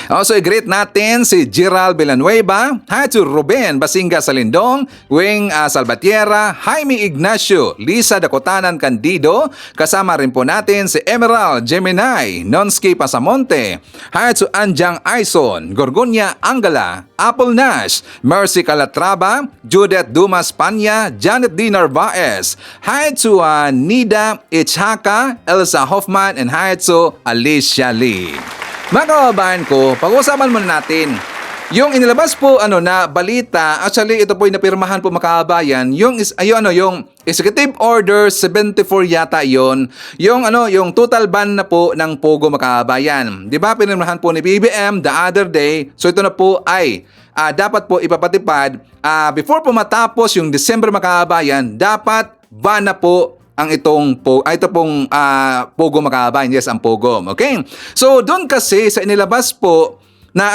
Also, i-greet natin si Gerald Villanueva, hi to Ruben Basinga Salindong, Wing Salvatierra, Jaime Ignacio, Lisa Dakotanan Candido, kasama rin po natin si Emerald Gemini, Nonski Pasamonte, hi to Anjang Aison, Gorgonia Angala, Apple Nash, Mercy Calatrava, Judith Dumas Panya, Janet D. Narvaez, hi to Nida Ichhaka, Elsa Hoffman, and hi to Alicia Lee. Mga kababayan ko, pag-usapan muna natin yung inilabas po na balita. Actually ito po yung napirmahan po makabayan, yung Executive Order 74 yata yon, yung total ban na po ng Pogo makabayan. 'Di ba pinirmahan po ni BBM the other day. So ito na po ay dapat po ipapatupad before po matapos yung December makabayan, dapat ban na po ang ito pong Pogo makabayan. Yes, ang Pogo. Okay? So, doon kasi sa inilabas po na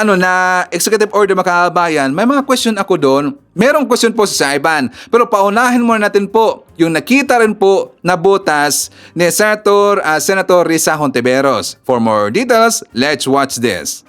Executive Order makabayan, may mga question ako doon. Merong question po sa Ivan. Pero paunahin muna natin po yung nakita rin po na butas ni Senator Risa Hontiveros. For more details, let's watch this.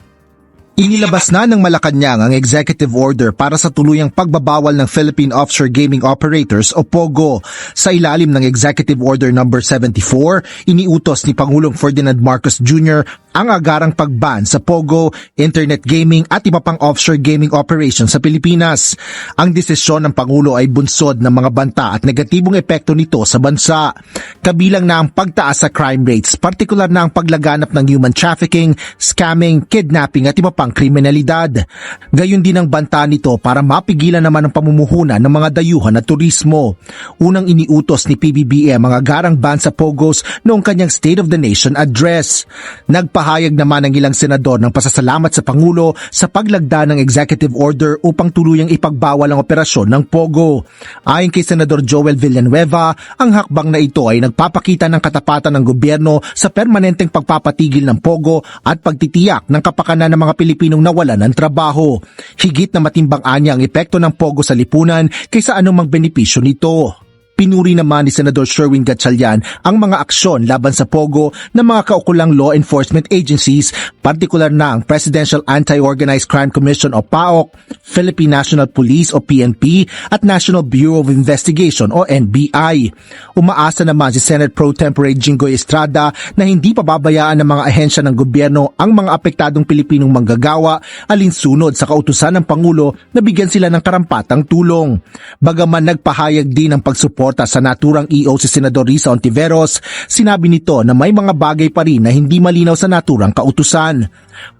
Inilabas na ng Malacanang ang executive order para sa tuluyang pagbabawal ng Philippine Offshore Gaming Operators o POGO. Sa ilalim ng Executive Order No. 74, iniutos ni Pangulong Ferdinand Marcos Jr. ang agarang pagban sa POGO, internet gaming at iba pang offshore gaming operations sa Pilipinas. Ang desisyon ng Pangulo ay bunsod ng mga banta at negatibong epekto nito sa bansa. Kabilang na ang pagtaas sa crime rates, partikular na ang paglaganap ng human trafficking, scamming, kidnapping at iba pang kriminalidad. Gayon din ang banta nito para mapigilan naman ang pamumuhunan ng mga dayuhan at turismo. Unang iniutos ni PBBM ang agarang ban sa POGOs noong kanyang State of the Nation address. Nagpahayag naman ang ilang senador ng pasasalamat sa Pangulo sa paglagda ng executive order upang tuluyang ipagbawal ang operasyon ng POGO. Ayon kay Senador Joel Villanueva, ang hakbang na ito ay nagpapakita ng katapatan ng gobyerno sa permanenteng pagpapatigil ng POGO at pagtitiyak ng kapakanan ng mga Pilipinong nawalan ng trabaho. Higit na matimbang anya ang epekto ng POGO sa lipunan kaysa anumang benepisyo nito. Pinuri naman ni Senador Sherwin Gatchalian ang mga aksyon laban sa POGO ng mga kaukulang law enforcement agencies, partikular na ang Presidential Anti-Organized Crime Commission o PAOC, Philippine National Police o PNP at National Bureau of Investigation o NBI. Umaasa naman si Senate Pro Tempore Jinggoy Estrada na hindi pababayaan ng mga ahensya ng gobyerno ang mga apektadong Pilipinong manggagawa alinsunod sa kautusan ng Pangulo na bigyan sila ng karampatang tulong. Bagaman nagpahayag din ng pagsuporta sa naturang EO si Senador Risa Hontiveros, sinabi nito na may mga bagay pa rin na hindi malinaw sa naturang kautusan.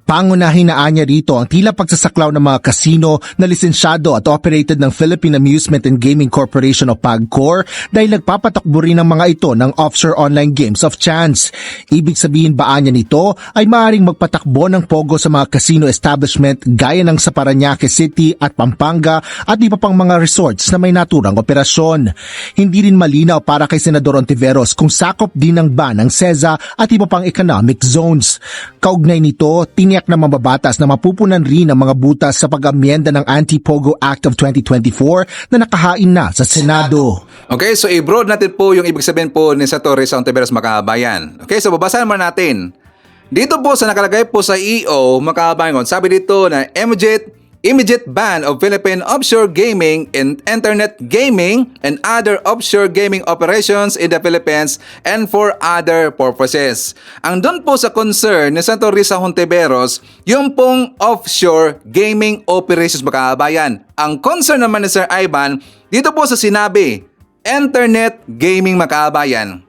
Pangunahin na anya rito ang tila pagsasaklaw ng mga kasino na lisensyado at operated ng Philippine Amusement and Gaming Corporation o PAGCOR dahil nagpapatakbo rin ng mga ito ng offshore online games of chance. Ibig sabihin ba anya nito ay maaaring magpatakbo ng pogo sa mga casino establishment gaya ng sa Parañaque City at Pampanga at iba pang mga resorts na may naturang operasyon. Hindi rin malinaw para kay Senador Ontiveros kung sakop din ng ban ng SEZA at iba pang economic zones. Kaugnay nito, tiniyak na mababatas na mapupunan rin ang mga butas sa pag-amyenda ng Anti-Pogo Act of 2024 na nakahain na sa Senado. Okay, so i-broad natin po yung ibig sabihin po ni Senator Risa Ontiveros, mga kababayan. Okay, so babasahin mo natin. Dito po sa nakalagay po sa EO, mga kababayan, sabi dito na immediate ban of Philippine offshore gaming and internet gaming and other offshore gaming operations in the Philippines and for other purposes. Ang doon po sa concern ni Senator Risa Hontiveros, yung pong offshore gaming operations, mga kababayan. Ang concern naman ni Sir Ivan, dito po sa sinabi, internet gaming, mga kababayan.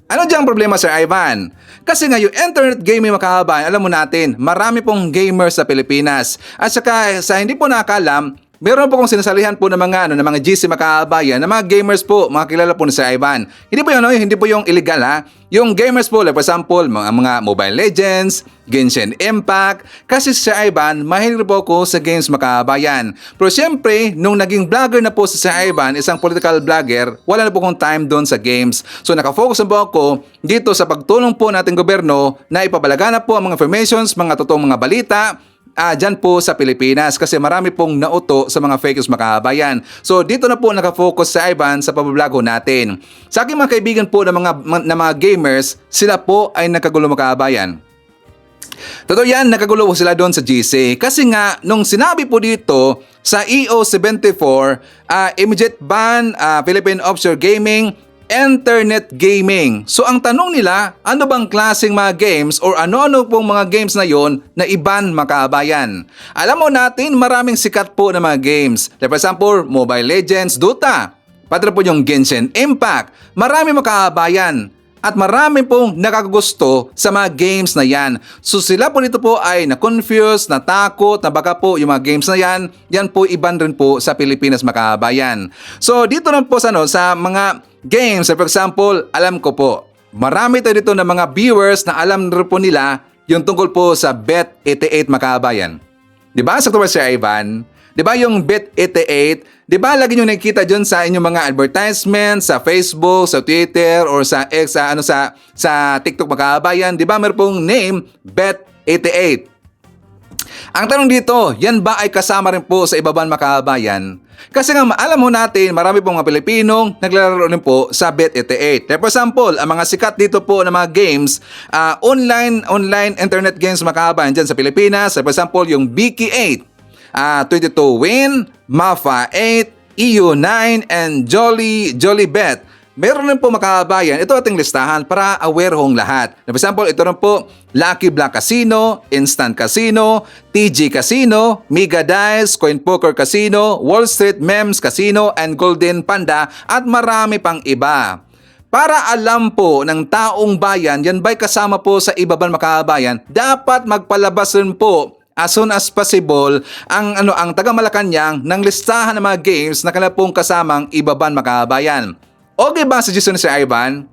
Ano diyang problema, Sir Ivan? Kasi nga yung internet gaming, mga kababayan, alam mo natin, marami pong gamers sa Pilipinas. At saka sa hindi po nakakalam, meron po kong sinasalihan po ng mga mga GC, mga kababayan, na mga gamers po, mga kilala po ni Sir Ivan. Hindi po yun, hindi po yung illegal, ha? Yung gamers po, like for example, mga Mobile Legends, Genshin Impact. Kasi si Sir Ivan, mahilig po ako sa games, mga kababayan. Pero syempre, nung naging vlogger na po si Sir Ivan, isang political vlogger, wala na po kong time doon sa games. So nakafocus na po ako dito sa pagtulong po nating gobyerno na ipabalaga na po ang mga informations, mga totoong mga balita, dyan po sa Pilipinas kasi marami pong nauto sa mga fake news, mga kababayan. So dito na po nakafocus sa Ivan sa pabablago natin. Sa aking mga kaibigan po ng mga gamers, sila po ay nagkagulo, mga kababayan. Totoo yan, nagkagulo sila doon sa GC. Kasi nga, nung sinabi po dito sa EO 74, immediate ban Philippine offshore gaming, internet gaming. So ang tanong nila, ano bang klaseng mga games or ano-ano pong mga games na yon na iban, mga kababayan? Alam mo natin, maraming sikat po na mga games. Like for example, Mobile Legends, Dota. Pati po yung Genshin Impact. Marami, mga kababayan. At marami pong nakagusto sa mga games na yan. So sila po dito po ay na-confuse, natakot, na baka po yung mga games na yan po iban rin po sa Pilipinas, mga kababayan. So dito na po sa mga games, for example, alam ko po, marami tayo dito na mga viewers na alam rin po nila yung tungkol po sa Bet88, mga kababayan. Diba, Sakto ba, Sir Ivan? Diba yung Bet88? Diba lagi nyo nakikita dyan sa inyong mga advertisement, sa Facebook, sa Twitter, or sa X, sa TikTok, mga kababayan? Diba meron pong name, Bet88? Ang tanong dito, yan ba ay kasama rin po sa ibaban, mga kababayan? Kasi nga alam mo natin, marami pong mga Pilipinong naglalaro rin po sa Bet88. For example, ang mga sikat dito po na mga games, online internet games, mga kababayan, dyan sa Pilipinas. For example, yung BK8, 22 Win, Mafa 8, EU9, and Jolly Bet. Meron rin po, mga kababayan, ito ating listahan para aware hong lahat. For example, ito rin po, Lucky Black Casino, Instant Casino, TG Casino, Mega Dice, Coin Poker Casino, Wall Street Memes Casino, and Golden Panda, at marami pang iba. Para alam po ng taong bayan, yan ba'y kasama po sa ibaban, mga kababayan, dapat magpalabas rin po as soon as possible ang taga Malacanang ng listahan ng mga games na kanila pong kasamang ibaban, mga kababayan. Okay ba sa suggestion ni Sir Ivan?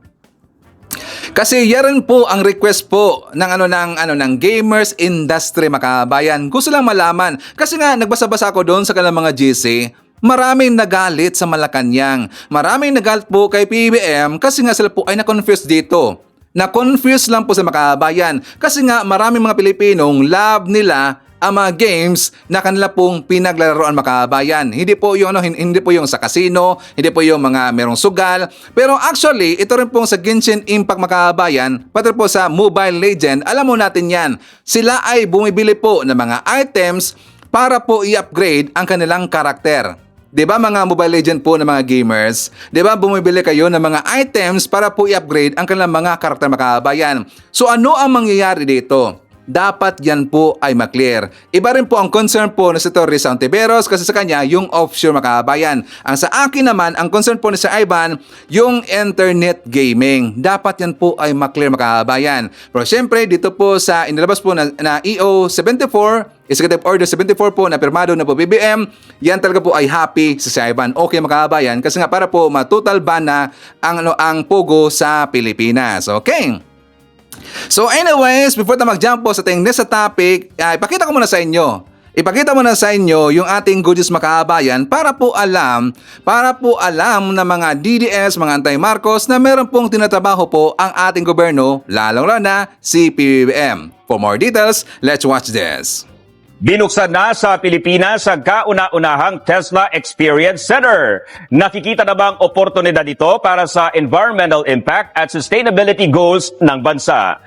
Kasi yan po ang request po ng gamers industry, mga kababayan. Gusto lang malaman. Kasi nga nagbasa-basa ako doon sa kanilang mga GC, maraming nagalit sa Malacanang. Maraming nagalit po kay PBBM kasi nga sila po ay na-confuse dito. Na-confuse lang po sa mga kababayan. Kasi nga maraming mga Pilipinong love nila ang mga games na kanila pong pinaglalaroan, mga kababayan. Hindi po yung sa casino, hindi po yung mga merong sugal. Pero actually, ito rin pong sa Genshin Impact, mga kababayan, pati po sa Mobile Legend, alam mo natin yan. Sila ay bumibili po ng mga items para po i-upgrade ang kanilang karakter. 'Di ba, mga Mobile Legend po ng mga gamers? 'Di ba bumibili kayo ng mga items para po i-upgrade ang kanilang mga karakter, mga kababayan? So ano ang mangyayari dito? dapat yan po ay maklear. Iba rin po ang concern po ni Senator Risa Ontiveros kasi sa kanya yung offshore mga kababayan. Ang sa akin naman, ang concern po ni Sir Ivan, yung internet gaming. Dapat yan po ay maklear mga kababayan. Pero syempre, dito po sa inilabas po na EO 74, Executive Order 74 po na pirmado na po BBM, yan talaga po ay happy sa Sir Ivan. Okay mga kababayan, kasi nga para po matotal ban na ang Pogo sa Pilipinas. Okay? So anyways, before tayo mag-jump po sa ating next topic, ipakita ko muna sa inyo. Ipakita muna sa inyo yung ating good news makabayan para po alam ng mga DDS, mga anti-Marcos na meron pong tinatrabaho po ang ating gobyerno, lalong-lalo na si PBBM. For more details, let's watch this. Binuksan na sa Pilipinas ang kauna-unahang Tesla Experience Center. Nakikita na bang oportunidad ito para sa environmental impact at sustainability goals ng bansa?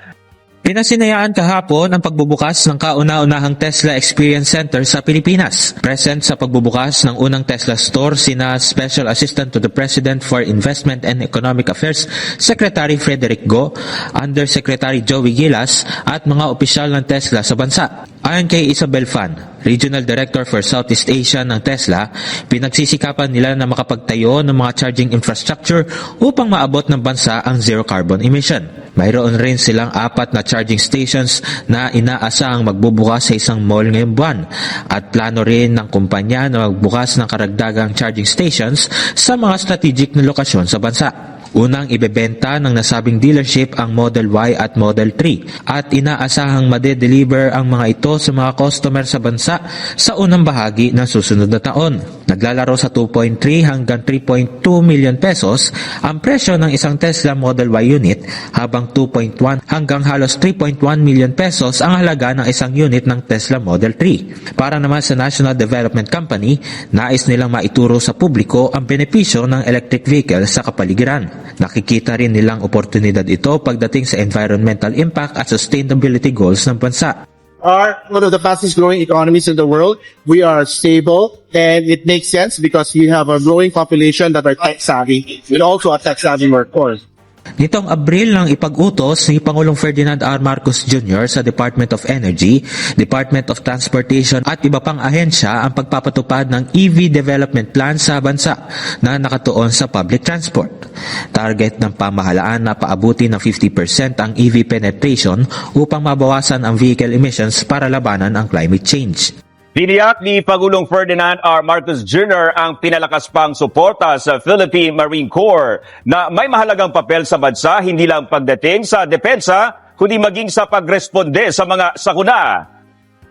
Pinasinayaan kahapon ang pagbubukas ng kauna-unahang Tesla Experience Center sa Pilipinas. Present sa pagbubukas ng unang Tesla store sina Special Assistant to the President for Investment and Economic Affairs, Secretary Frederick Go, Undersecretary Joey Gilas at mga opisyal ng Tesla sa bansa. Ayon kay Isabel Fan, Regional Director for Southeast Asia ng Tesla, pinagsisikapan nila na makapagtayo ng mga charging infrastructure upang maabot ng bansa ang zero carbon emission. Mayroon rin silang 4 na charging stations na inaasahang magbubukas sa isang mall ngayong buwan at plano rin ng kumpanya na magbukas ng karagdagang charging stations sa mga strategic na lokasyon sa bansa. Unang ibebenta ng nasabing dealership ang Model Y at Model 3 at inaasahang made-deliver ang mga ito sa mga customer sa bansa sa unang bahagi ng susunod na taon. Naglalaro sa 2.3 hanggang 3.2 million pesos ang presyo ng isang Tesla Model Y unit habang 2.1 hanggang halos 3.1 million pesos ang halaga ng isang unit ng Tesla Model 3. Para naman sa National Development Company, nais nilang maituro sa publiko ang benepisyo ng electric vehicle sa kapaligiran. Nakikita rin nilang oportunidad ito pagdating sa environmental impact at sustainability goals ng bansa. Are one of the fastest growing economies in the world. We are stable and it makes sense because we have a growing population that are tech savvy and also a tech savvy workforce. Nitong Abril nang ipag-utos ni Pangulong Ferdinand R. Marcos Jr. sa Department of Energy, Department of Transportation at iba pang ahensya ang pagpapatupad ng EV Development Plan sa bansa na nakatuon sa public transport. Target ng pamahalaan na paabuti ng 50% ang EV penetration upang mabawasan ang vehicle emissions para labanan ang climate change. Tiniyak ni Pangulong Ferdinand R. Marcos Jr. ang pinalakas pang suporta sa Philippine Marine Corps na may mahalagang papel sa bansa hindi lang pagdating sa depensa kundi maging sa pagresponde sa mga sakuna.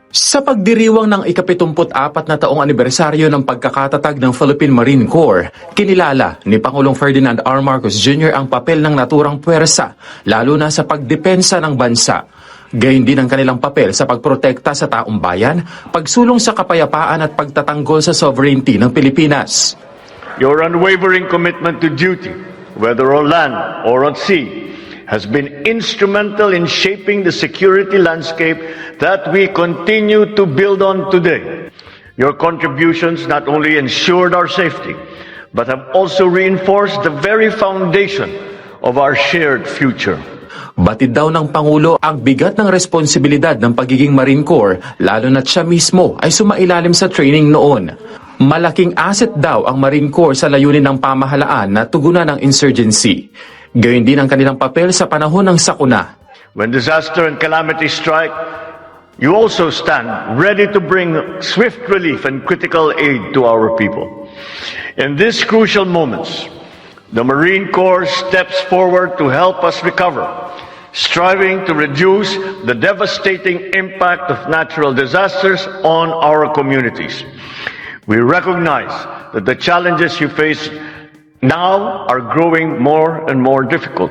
Sa pagdiriwang ng ika-74 na taong anibersaryo ng pagkakatatag ng Philippine Marine Corps, kinilala ni Pangulong Ferdinand R. Marcos Jr. ang papel ng naturang puwersa, lalo na sa pagdepensa ng bansa. Gayon din ang kanilang papel sa pagprotekta sa taong bayan, pagsulong sa kapayapaan at pagtatanggol sa sovereignty ng Pilipinas. Your unwavering commitment to duty, whether on land or on sea, has been instrumental in shaping the security landscape that we continue to build on today. Your contributions not only ensured our safety, but have also reinforced the very foundation of our shared future. Batid daw ng Pangulo ang bigat ng responsibilidad ng pagiging Marine Corps, lalo na't siya mismo ay sumailalim sa training noon. Malaking asset daw ang Marine Corps sa layunin ng pamahalaan na tugunan ang insurgency. Gayon din ang kanilang papel sa panahon ng sakuna. When disaster and calamity strike, you also stand ready to bring swift relief and critical aid to our people. In these crucial moments, the Marine Corps steps forward to help us recover, striving to reduce the devastating impact of natural disasters on our communities. We recognize that the challenges you face now are growing more and more difficult.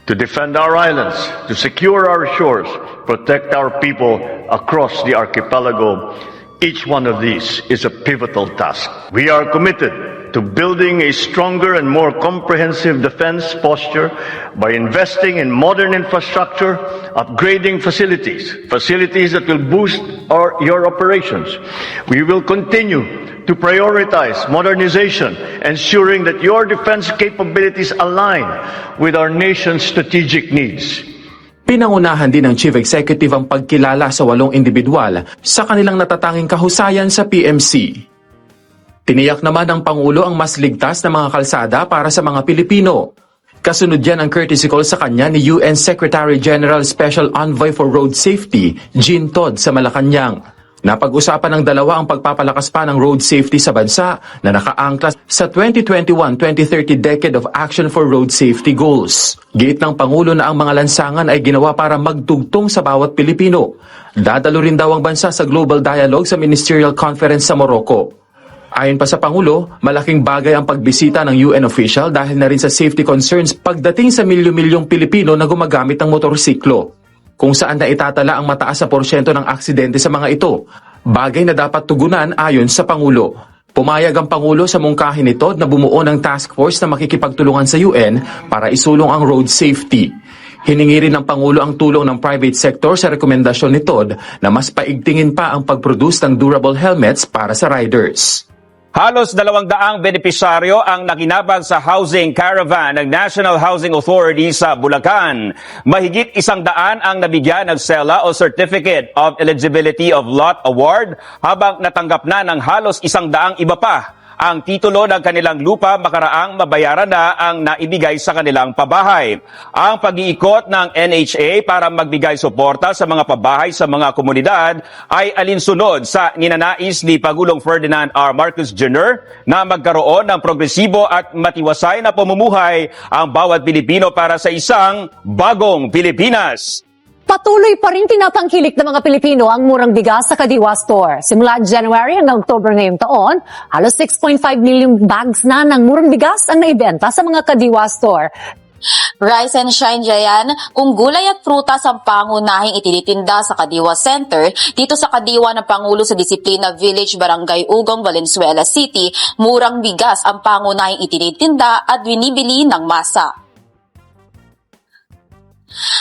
To defend our islands, to secure our shores, protect our people across the archipelago, each one of these is a pivotal task. We are committed to building a stronger and more comprehensive defense posture by investing in modern infrastructure, upgrading facilities that will boost your operations. We will continue to prioritize modernization, ensuring that your defense capabilities align with our nation's strategic needs. Pinangunahan din ng Chief Executive ang pagkilala sa 8 individual sa kanilang natatanging kahusayan sa PMC. Tiniyak naman ng Pangulo ang mas ligtas na mga kalsada para sa mga Pilipino. Kasunod yan ang courtesy call sa kanya ni UN Secretary General Special Envoy for Road Safety, Jean Todd sa Malacanang. Napag-usapan ng dalawa ang pagpapalakas pa ng road safety sa bansa na nakaangkla sa 2021-2030 Decade of Action for Road Safety Goals. Giit ng Pangulo na ang mga lansangan ay ginawa para magtugtong sa bawat Pilipino. Dadalo rin daw ang bansa sa Global Dialogue sa Ministerial Conference sa Morocco. Ayon pa sa Pangulo, malaking bagay ang pagbisita ng UN official dahil na rin sa safety concerns pagdating sa milyon-milyong Pilipino na gumagamit ng motorsiklo, kung saan na itatala ang mataas na porsyento ng aksidente sa mga ito, bagay na dapat tugunan ayon sa Pangulo. Pumayag ang Pangulo sa mungkahin nito na bumuo ng task force na makikipagtulungan sa UN para isulong ang road safety. Hiningi rin ng Pangulo ang tulong ng private sector sa rekomendasyon ni Todd na mas paigtingin pa ang pag-produce ng durable helmets para sa riders. Halos 200 benepisyaryo ang nakinabang sa housing caravan ng National Housing Authority sa Bulacan. Mahigit 100 ang nabigyan ng SELA o Certificate of Eligibility of Lot Award, habang natanggap na ng halos 100 iba pa ang titulo ng kanilang lupa makaraang mabayaran na ang naibigay sa kanilang pabahay. Ang pag-iikot ng NHA para magbigay suporta sa mga pabahay sa mga komunidad ay alinsunod sa ninanais ni Pangulong Ferdinand R. Marcos Jr. na magkaroon ng progresibo at matiwasay na pamumuhay ang bawat Pilipino para sa isang bagong Pilipinas. Patuloy pa rin tinatangkilik ng mga Pilipino ang murang bigas sa Kadiwa Store. Simula January hanggang October ngayong taon, halos 6.5 million bags na ng murang bigas ang naibenta sa mga Kadiwa Store. Rise and shine Jayan, kung gulay at prutas ang pangunahing itinitinda sa Kadiwa Center, dito sa Kadiwa ng Pangulo sa Disiplina Village, Barangay Ugong, Valenzuela City, murang bigas ang pangunahing itinitinda at binibili ng masa.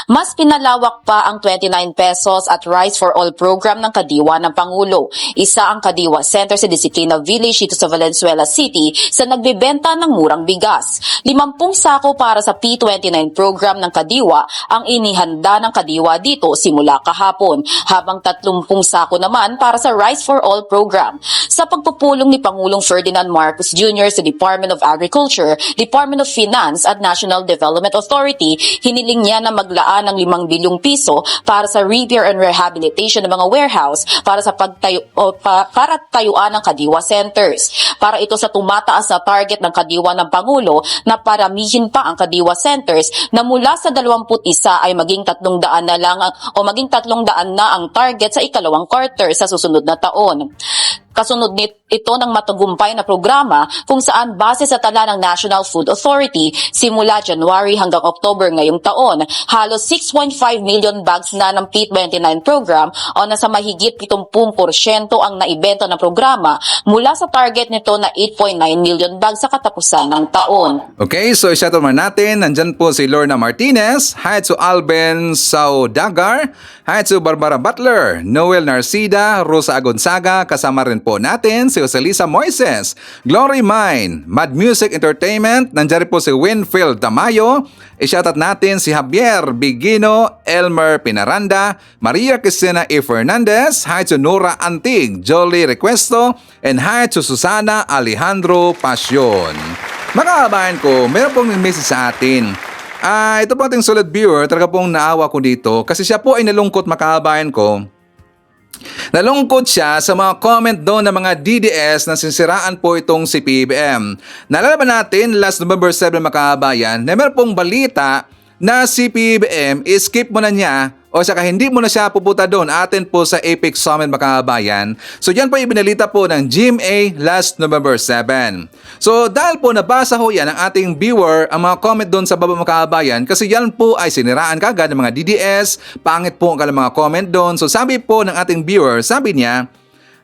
Mas pinalawak pa ang 29 pesos at Rice for All program ng Kadiwa ng Pangulo. Isa ang Kadiwa Center sa Disiplina Village dito sa Valenzuela City sa nagbebenta ng murang bigas. 50 sako para sa P29 program ng Kadiwa ang inihanda ng Kadiwa dito simula kahapon, habang 30 sako naman para sa Rice for All program. Sa pagpupulong ni Pangulong Ferdinand Marcos Jr. sa Department of Agriculture, Department of Finance at National Development Authority, hiniling niya na maglaan ng 5 bilyong piso para sa repair and rehabilitation ng mga warehouse para sa para tayuan ng Kadiwa Centers. Para ito sa tumataas na target ng Kadiwa ng Pangulo na paramihin pa ang Kadiwa Centers na mula sa 21 ay maging 300 na lang o maging 300 na ang target sa ikalawang quarter sa susunod na taon. Kasunod ito ng matagumpay na programa kung saan base sa tala ng National Food Authority simula January hanggang October ngayong taon, halos 6.5 million bags na ng P29 program o nasa mahigit 70% ang naibenta ng programa mula sa target nito na 8.9 million bags sa katapusan ng taon. Okay, so i-shuttle man natin. Nandyan po si Lorna Martinez, hi to Alben Saudagar, hi to Barbara Butler, Noel Narcida, Rosa Agonzaga, kasama rin po natin si Joselisa Moises, Glory Mine, Mad Music Entertainment, nandiyan rin po si Winfield Tamayo, i-shoutout natin si Javier Bigino, Elmer Pinaranda, Maria Cristina E. Fernandez, hi to Nora Antig, Jolie Requesto, and hi to Susana Alejandro Pasyon. Mga kabayan ko, meron pong message sa atin. Ito po ating solid viewer, talaga pong naawa ko dito kasi siya po ay nalungkot, mga kabayan ko. Nalungkot siya sa mga comment doon ng mga DDS na sinsiraan po itong si PBBM. Naalala ba natin last November 7, mga kabayan, na meron pong balita na si PBBM skip mo na niya o saka hindi mo na siya pupunta doon atin po sa Apex Summit, mga kabayan. So yan po ibinalita po ng GMA last November 7. So dahil po nabasa ho yan ng ating viewer ang mga comment doon sa baba, mga kabayan, kasi yan po ay siniraan kagad ng mga DDS, pangit po ang kanilang mga comment doon. So sabi po ng ating viewer, sabi niya,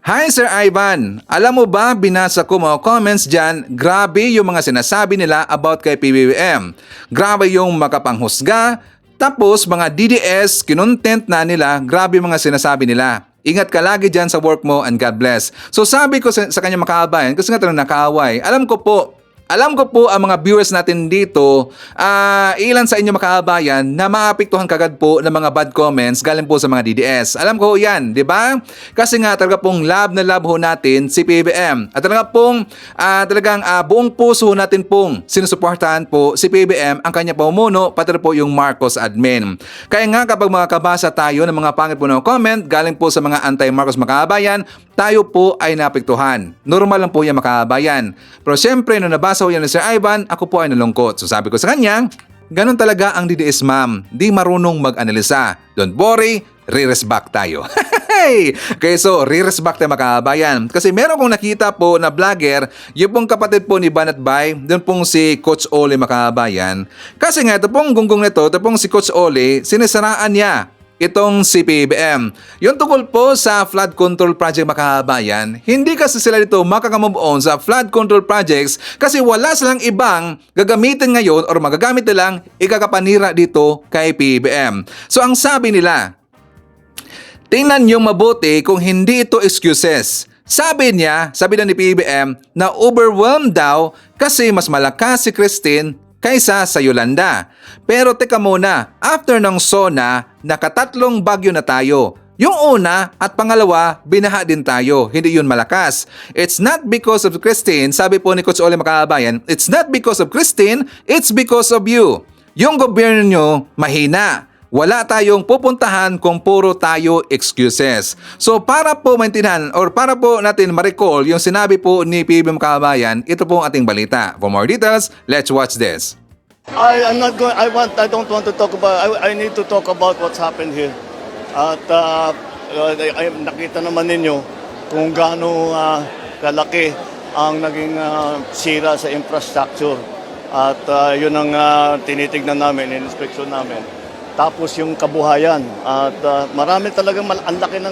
"Hi Sir Ivan, alam mo ba binasa ko mga comments dyan, grabe yung mga sinasabi nila about kay PBBM. Grabe yung makapanghusga. Tapos mga DDS, kinontent na nila, grabe mga sinasabi nila. Ingat ka lagi dyan sa work mo and God bless." So sabi ko sa kanya, mga kabayan, kasi nga talagang nakaaway, alam ko po, alam ko po ang mga viewers natin dito, ilan sa inyo makabayan na maapektuhan kagad po ng mga bad comments galing po sa mga DDS. Alam ko yan, di ba? Kasi nga talaga pong love na love ho natin si PBBM. At talaga pong buong puso natin pong sinusuportahan po si PBBM, ang kanya pamumuno, pati po yung Marcos admin. Kaya nga kapag makakabasa tayo ng mga pangit po ng comment galing po sa mga anti-Marcos makabayan, tayo po ay naapektuhan. Normal lang po yan makabayan. Pero syempre, nung nabasa ko yan ni Sir Ivan, ako po ay nalungkot. So sabi ko sa kanya, ganun talaga ang DDS ma'am. Di marunong mag-analisa. Don't worry, re-rest back tayo. Okay, so re-rest back tayo makabayan. Kasi meron kong nakita po na vlogger, yung pong kapatid po ni Banat Bay, doon pong si Coach Ole makabayan. Kasi nga, ito pong gunggong nito, ito pong si Coach Ole, sinisaraan niya itong si PBBM. Yung tungkol po sa flood control project makabayan, hindi kasi sila dito makakamove on sa flood control projects kasi wala silang ibang gagamitin ngayon or magagamit nilang ikakapanira dito kay PBBM. So ang sabi nila, tingnan nyo mabuti kung hindi ito excuses. Sabi na ni PBBM na overwhelmed daw kasi mas malakas si Christine kaysa sa Yolanda. Pero teka muna, after ng SONA, nakatatlong bagyo na tayo. Yung una at pangalawa, binaha din tayo. Hindi yun malakas. It's not because of Christine, sabi po ni Coach Ole makabayan, it's not because of Christine, it's because of you. Yung gobyerno nyo, mahina. Wala tayong pupuntahan kung puro tayo excuses. So para po maintindihan or para po natin ma-recall yung sinabi po ni PBBM Kabayan, ito po ang ating balita. For more details, let's watch this. I don't want to talk about. I need to talk about what's happened here. At nakita naman ninyo kung gaano kalaki ang naging sira sa infrastructure. At yun ang tinitignan namin, in-inspection namin. Tapos yung kabuhayan at marami talagang ang laki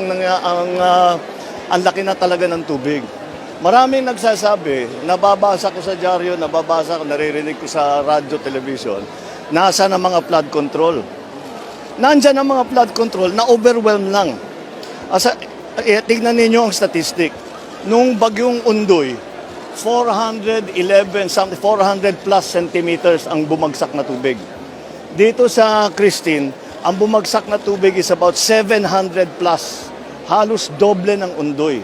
na talaga ng tubig. Maraming nagsasabi, nababasa ko sa dyaryo, naririnig ko sa radyo, television, nasa na mga flood control. Nandyan ang mga flood control na overwhelm lang. Tignan ninyo ang statistic. Nung bagyong Undoy, 400 plus centimeters ang bumagsak na tubig. Dito sa Christine, ang bumagsak na tubig is about 700 plus. Halos doble ng Undoy.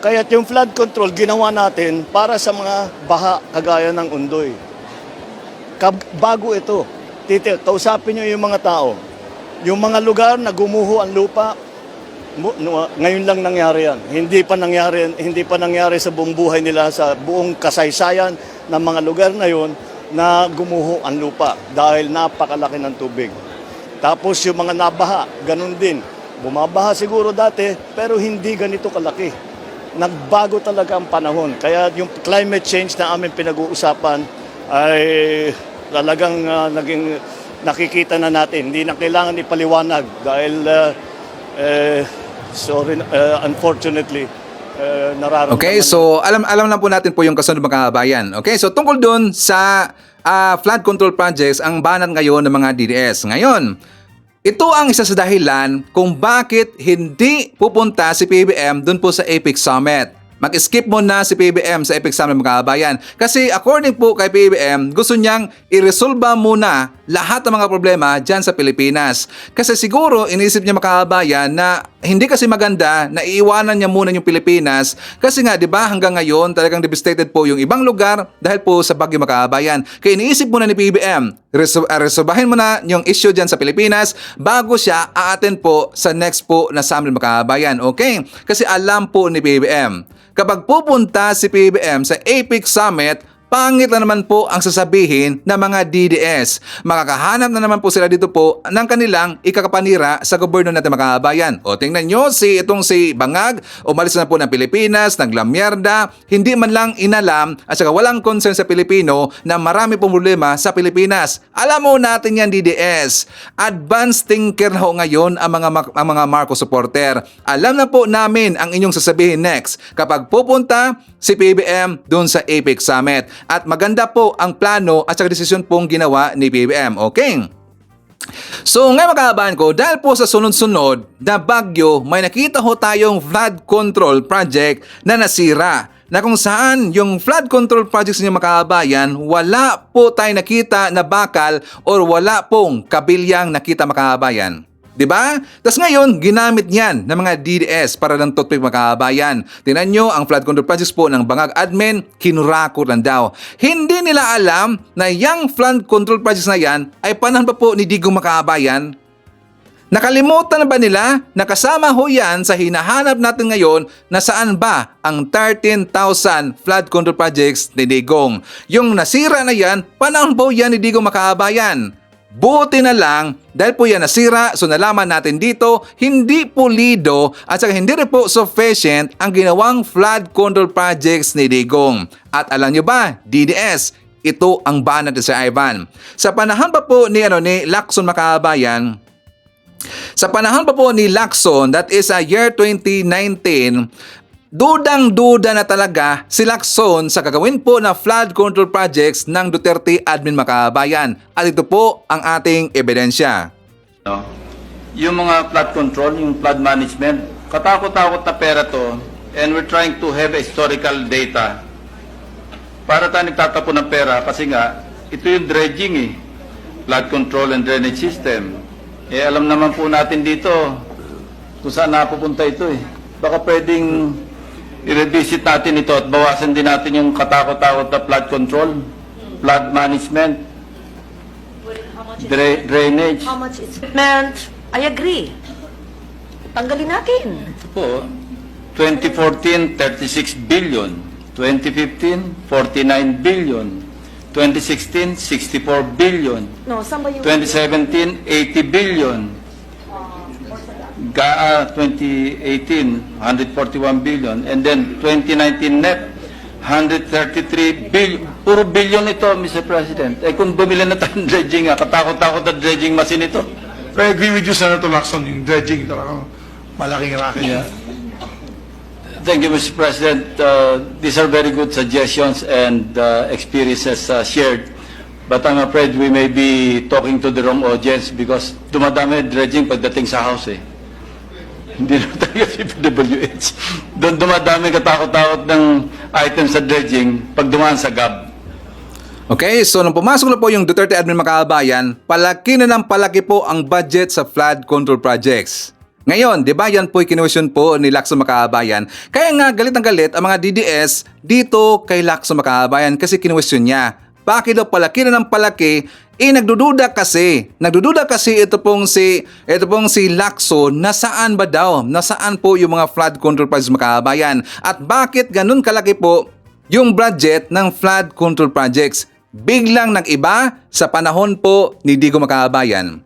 Kaya yung flood control ginawa natin para sa mga baha kagaya ng Undoy. Bago ito, kausapin nyo yung mga tao. Yung mga lugar na gumuho ang lupa, ngayon lang nangyari yan. Hindi pa nangyari sa buong buhay nila, sa buong kasaysayan ng mga lugar na yon na gumuho ang lupa dahil napakalaki ng tubig. Tapos yung mga nabaha, ganun din. Bumabaha siguro dati, pero hindi ganito kalaki. Nagbago talaga ang panahon. Kaya yung climate change na aming pinag-uusapan ay talagang naging nakikita na natin. Hindi na kailangan ipaliwanag dahil unfortunately, nararamdaman. Okay, so alam na po natin po yung kasunod mga kabayan. Okay, so tungkol dun sa flood control projects ang banat ngayon ng mga DDS. Ngayon, ito ang isa sa dahilan kung bakit hindi pupunta si PBBM dun po sa APEC Summit. Mag-skip muna si PBBM sa APEC Summit mga kabayan. Kasi according po kay PBBM, gusto niyang i-resolve muna lahat ng mga problema dyan sa Pilipinas. Kasi siguro inisip niya mga kabayan na hindi kasi maganda na iiwanan niya muna yung Pilipinas. Kasi nga, di ba, hanggang ngayon talagang devastated po yung ibang lugar dahil po sa bagyo mga kabayan. Kaya iniisip muna ni PBBM, resolbahin muna yung issue dyan sa Pilipinas bago siya a-attend po sa next po na summit mga kabayan. Okay? Kasi alam po ni PBBM, kapag pupunta si PBBM sa APEC Summit, pangit na naman po ang sasabihin ng mga DDS. Makakahanap na naman po sila dito po ng kanilang ikakapanira sa gobyerno natin mga kabayan. O tingnan nyo, si Bangag, umalis na po ng Pilipinas, naglamyerda, hindi man lang inalam at saka walang concern sa Pilipino na marami pong problema sa Pilipinas. Alam mo natin yan DDS. Advanced thinker na ho ngayon ang mga Marcos supporter. Alam na po namin ang inyong sasabihin next kapag pupunta si PBBM doon sa APEC Summit. At maganda po ang plano at saka desisyon pong ginawa ni PBBM. Okay? So ngayon mga kababayan ko, dahil po sa sunod-sunod na bagyo, may nakita ho tayong flood control project na nasira. na kung saan yung flood control projects niyo mga kababayan, wala po tayo nakita na bakal or wala pong kabilyang nakita mga kababayan. Diba? Tapos ngayon, ginamit niyan ng mga DDS para ng toothpick mga kababayan. Tingnan nyo, ang flood control projects po ng Bangag Admin, kinurako lang daw. Hindi nila alam na yung flood control projects na yan ay panahon pa po ni Digong mga kababayan. Nakalimutan na ba nila na kasama ho yan sa hinahanap natin ngayon na saan ba ang 13,000 flood control projects ni Digong? Yung nasira na yan, panahon po yan ni Digong mga kababayan. Buti na lang, dahil po yan nasira, so nalaman natin dito, hindi pulido at saka hindi rin po sufficient ang ginawang flood control projects ni Digong. At alam nyo ba, DDS, ito ang banat ni Sir Ivan. Sa panahon pa po ni Lacson makabayan, sa panahon pa po ni Lacson, that is year 2019, dudang-duda na talaga si Lacson sa gagawin po na flood control projects ng Duterte admin makabayan. At ito po ang ating ebidensya. Yung mga flood control, yung flood management, katakot-takot na pera to, and we're trying to have historical data para tayo nagtatapon ng pera kasi nga, ito yung dredging flood control and drainage system. Alam naman po natin dito kung saan napupunta ito Baka pwedeng i-revisit natin ito at bawasan din natin yung katakot-takot na flood control, flood management, drainage. How much is meant? I agree. Tanggalin natin. Ito po, 2014, 36 billion. 2015, 49 billion. 2016, 64 billion. No, saan ba yung... 2017, 80 billion. 2018, 141 billion. And then 2019 net, 133 billion. Puro billion ito, Mr. President. Kung bumili na tayong dredging, katakot-takot na dredging machine ito. I agree with you, Senator Lacson, yung dredging talagang malaking racket. Yeah. Thank you, Mr. President. These are very good suggestions and experiences shared. But I'm afraid we may be talking to the wrong audience because dumadami dredging pagdating sa house Hindi na tayo PWH. Doon dumadami katakot-takot ng items sa dredging pag dumaan sa GAB. Okay, so nung pumasok na po yung Duterte admin makabayan, palaki na ng palaki po ang budget sa flood control projects. Ngayon, di ba yan po'y kinuwestiyon po ni Lacson makabayan? Kaya nga galit ang galit ang mga DDS dito kay Lacson makabayan kasi kinuwestiyon niya. Bakit daw palaki na ng palaki? Nagdududa kasi ito pong si Lacson na saan ba daw? Nasaan po yung mga flood control projects makabayan? At bakit ganun kalaki po yung budget ng flood control projects? Biglang nag-iba sa panahon po ni Digong makabayan.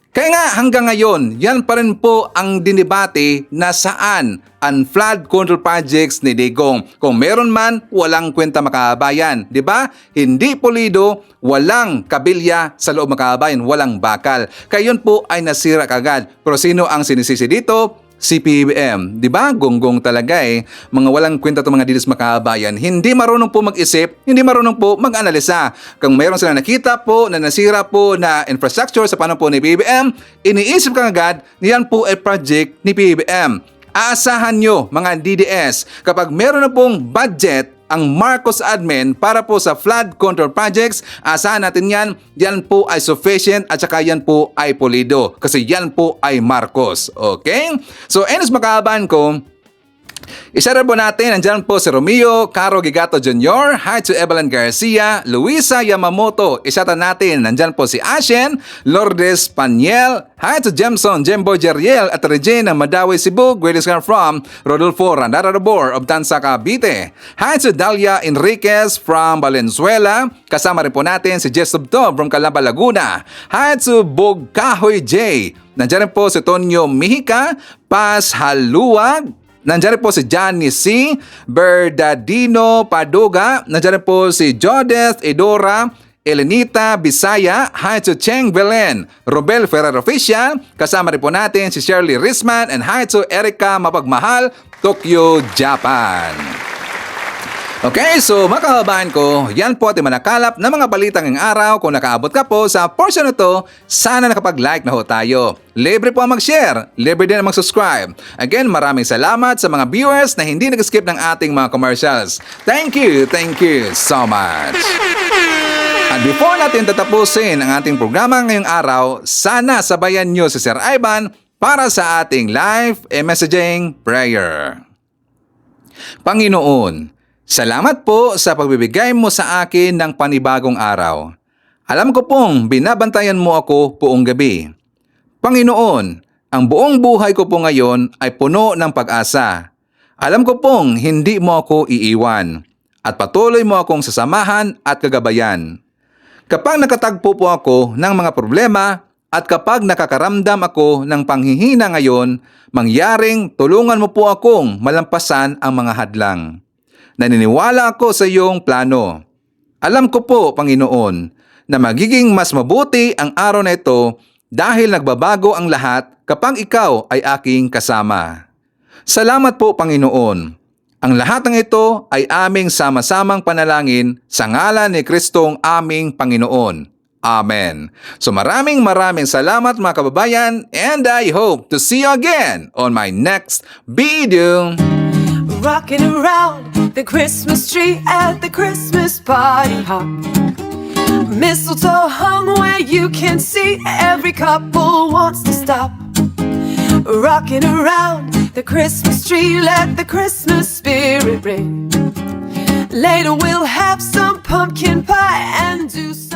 Kaya nga hanggang ngayon, yan pa rin po ang dinibate na saan ang flood control projects ni Digong. Kung meron man, walang kwenta makabayan. Di ba? Hindi pulido, walang kabilya sa loob makabayan, walang bakal. Kaya yun po ay nasira kagad. Pero sino ang sinisisi dito? Si PBM. Di ba? Gonggong talaga Mga walang kwenta itong mga DDS makabayan. Hindi marunong po mag-isip, hindi marunong po mag-analisa. Kung mayroon sila nakita po na nasira po na infrastructure sa panahon po ni PBM, iniisip ka agad niyan po ay project ni PBM. Aasahan nyo mga DDS kapag meron na pong budget ang Marcos admin para po sa flood control projects, asahan natin yan po ay sufficient at saka yan po ay pulido kasi yan po ay Marcos. Okay? So, anyways makabahan ko, isa-share po natin, nandiyan po si Romeo Caro Gigato Jr., hi to Evelyn Garcia, Luisa Yamamoto, isa-share natin, nandiyan po si Ashen, Lourdes Paniel, hi to Jemson, Jembo Jeriel at Regina Madawi Cebu, greetings from Rodolfo Randarabor of Tansa Cavite, hi to Dalia Enriquez from Valenzuela, kasama rin po natin si Jess Subto from Calamba, Laguna, hi to Bog Kahoy J, nandiyan rin po si Tonyo Mihica, Paz Haluag, nandiyan po si Johnny C. Berdadino Paduga. Nandiyan po si Jodeth Edora, Elenita Bisaya, hi to Cheng Belen, Robel Ferrer Official. Kasama rin po natin si Shirley Risman and hi to Erica Mapagmahal, Tokyo, Japan. Okay, so mga kababayan ko, yan po ating manakalap na mga balitang ngayong araw. Kung nakaabot ka po sa portion na to, sana nakapag-like na ho tayo. Libre po ang mag-share, libre din ang mag-subscribe. Again, maraming salamat sa mga viewers na hindi nag-skip ng ating mga commercials. Thank you so much. At before natin tatapusin ang ating programa ngayong araw, sana sabayan nyo si Sir Ivan para sa ating live messaging prayer. Panginoon, salamat po sa pagbibigay mo sa akin ng panibagong araw. Alam ko pong binabantayan mo ako buong gabi. Panginoon, ang buong buhay ko po ngayon ay puno ng pag-asa. Alam ko pong hindi mo ako iiwan at patuloy mo akong sasamahan at kagabayan. Kapag nakatagpo po ako ng mga problema at kapag nakakaramdam ako ng panghihina ngayon, mangyaring tulungan mo po akong malampasan ang mga hadlang. Naniniwala ako sa iyong plano. Alam ko po, Panginoon, na magiging mas mabuti ang araw na ito dahil nagbabago ang lahat kapag ikaw ay aking kasama. Salamat po, Panginoon. Ang lahat ng ito ay aming sama-samang panalangin sa ngalan ni Kristong aming Panginoon. Amen. So maraming salamat mga kababayan, and I hope to see you again on my next video. Rocking around the Christmas tree at the Christmas party hop. Mistletoe hung where you can see every couple wants to stop. Rocking around the Christmas tree, let the Christmas spirit ring. Later we'll have some pumpkin pie and do some